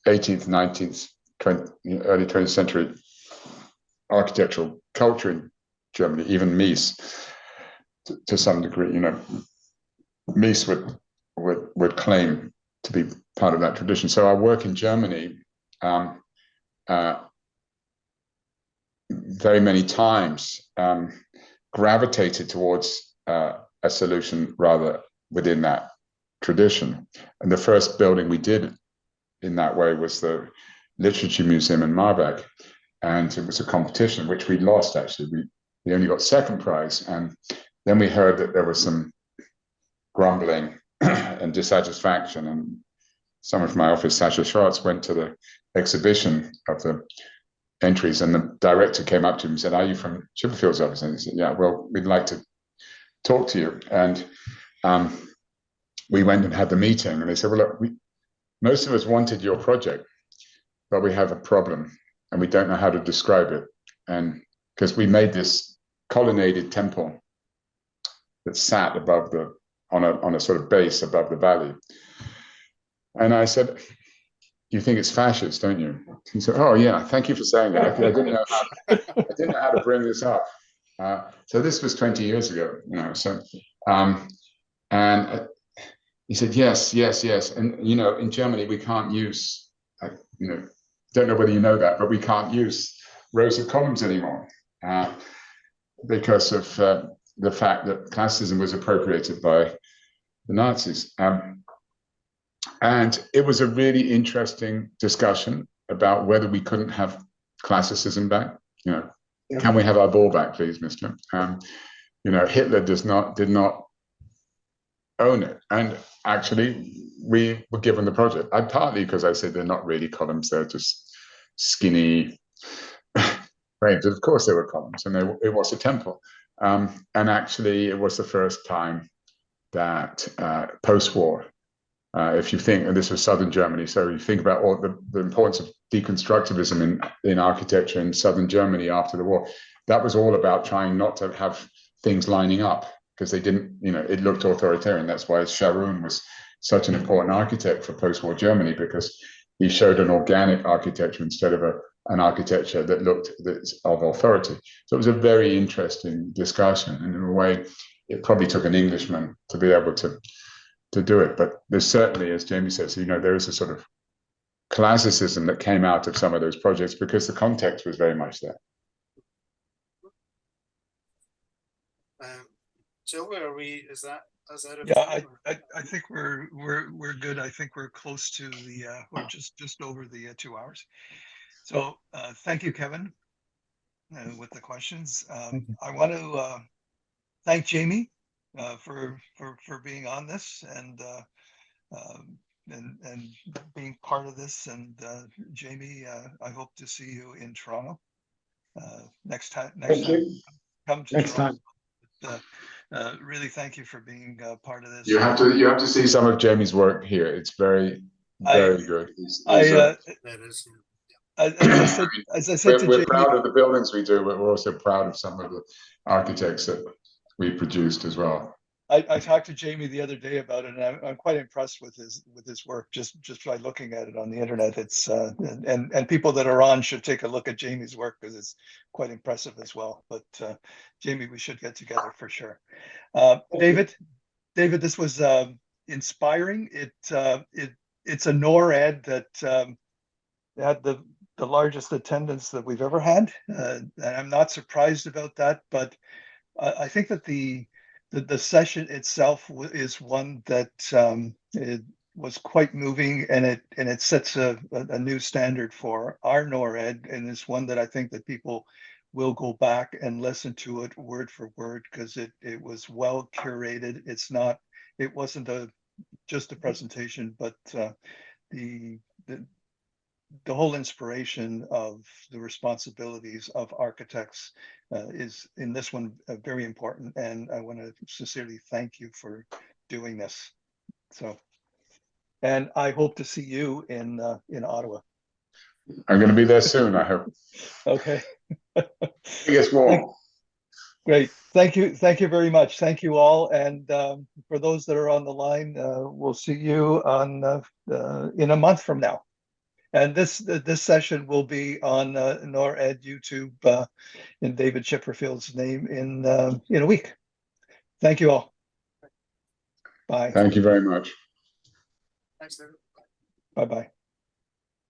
18th, 19th, early 20th century architectural culture in Germany. Even Mies, to some degree, Mies would claim to be part of that tradition. So our work in Germany very many times gravitated towards a solution rather within that tradition. And the first building we did in that way was the Literature Museum in Marburg. And it was a competition, which we lost, actually. We only got second prize. And then we heard that there was some grumbling and dissatisfaction. And someone from my office, Sasha Schwartz, went to the exhibition of the entries, and the director came up to him and said, "Are you from Chipperfield's office?" And he said, "Yeah, well, we'd like to talk to you." And we went and had the meeting, and they said, "Well, look, most of us wanted your project, but we have a problem, and we don't know how to describe it. And because we made this colonnaded temple that sat above on a sort of base above the valley." And I said, "You think it's fascist, don't you?" He said, "Oh yeah, thank you for saying that. I didn't know how to bring this up." So this was 20 years ago, So, and he said, "Yes. And in Germany we can't use, don't know whether you know that, but we can't use rows of columns anymore because of the fact that classicism was appropriated by the Nazis. And it was a really interesting discussion about whether we couldn't have classicism back. Can we have our ball back, please, mister? Hitler did not own it. And actually, we were given the project. Partly because I said they're not really columns, they're just skinny frames. Of course, there were columns, and it was a temple. And actually, it was the first time that post-war, if you think, and this was southern Germany, so you think about all the importance of deconstructivism in architecture in southern Germany after the war, that was all about trying not to have things lining up because they didn't, it looked authoritarian. That's why Scharoun was such an important architect for post-war Germany, because he showed an organic architecture instead of an architecture that looked of authority. So it was a very interesting discussion, and in a way, it probably took an Englishman to be able to do it. But there's certainly, as Jamie says, there is a sort of classicism that came out of some of those projects because the context was very much there. Silver, is that Yeah, I think we're good. I think we're close to we're just over the 2 hours. So thank you, Kevin, with the questions. I want to thank Jamie for being on this and being part of this. And Jamie, I hope to see you in Toronto next time. Come to next Toronto. time. Really, thank you for being part of this. You have to see some of Jamie's work here. It's very good. As I said to we're Jamie, proud of the buildings we do, but we're also proud of some of the architects that we produced as well. I talked to Jamie the other day about it, and I'm quite impressed with his work just by looking at it on the internet. It's and people that are on should take a look at Jamie's work because it's quite impressive as well. But Jamie, we should get together for sure. David, this was inspiring. It's a NORR ed that had the largest attendance that we've ever had, and I'm not surprised about that. But I think that the session itself is one that it was quite moving, and it sets a new standard for our NORR ed, and it's one that I think that people will go back and listen to it word for word because it was well curated. It wasn't just a presentation, but the whole inspiration of the responsibilities of architects is in this one very important, and I want to sincerely thank you for doing this. So, and I hope to see you in Ottawa. I'm going to be there soon, I hope. Okay. Yes, more. Great. Thank you very much. Thank you all, and for those that are on the line, we'll see you on in a month from now. And this session will be on NORR Ed YouTube in David Chipperfield's name in a week. Thank you all. Bye. Thank you very much. Thanks, David. Bye-bye.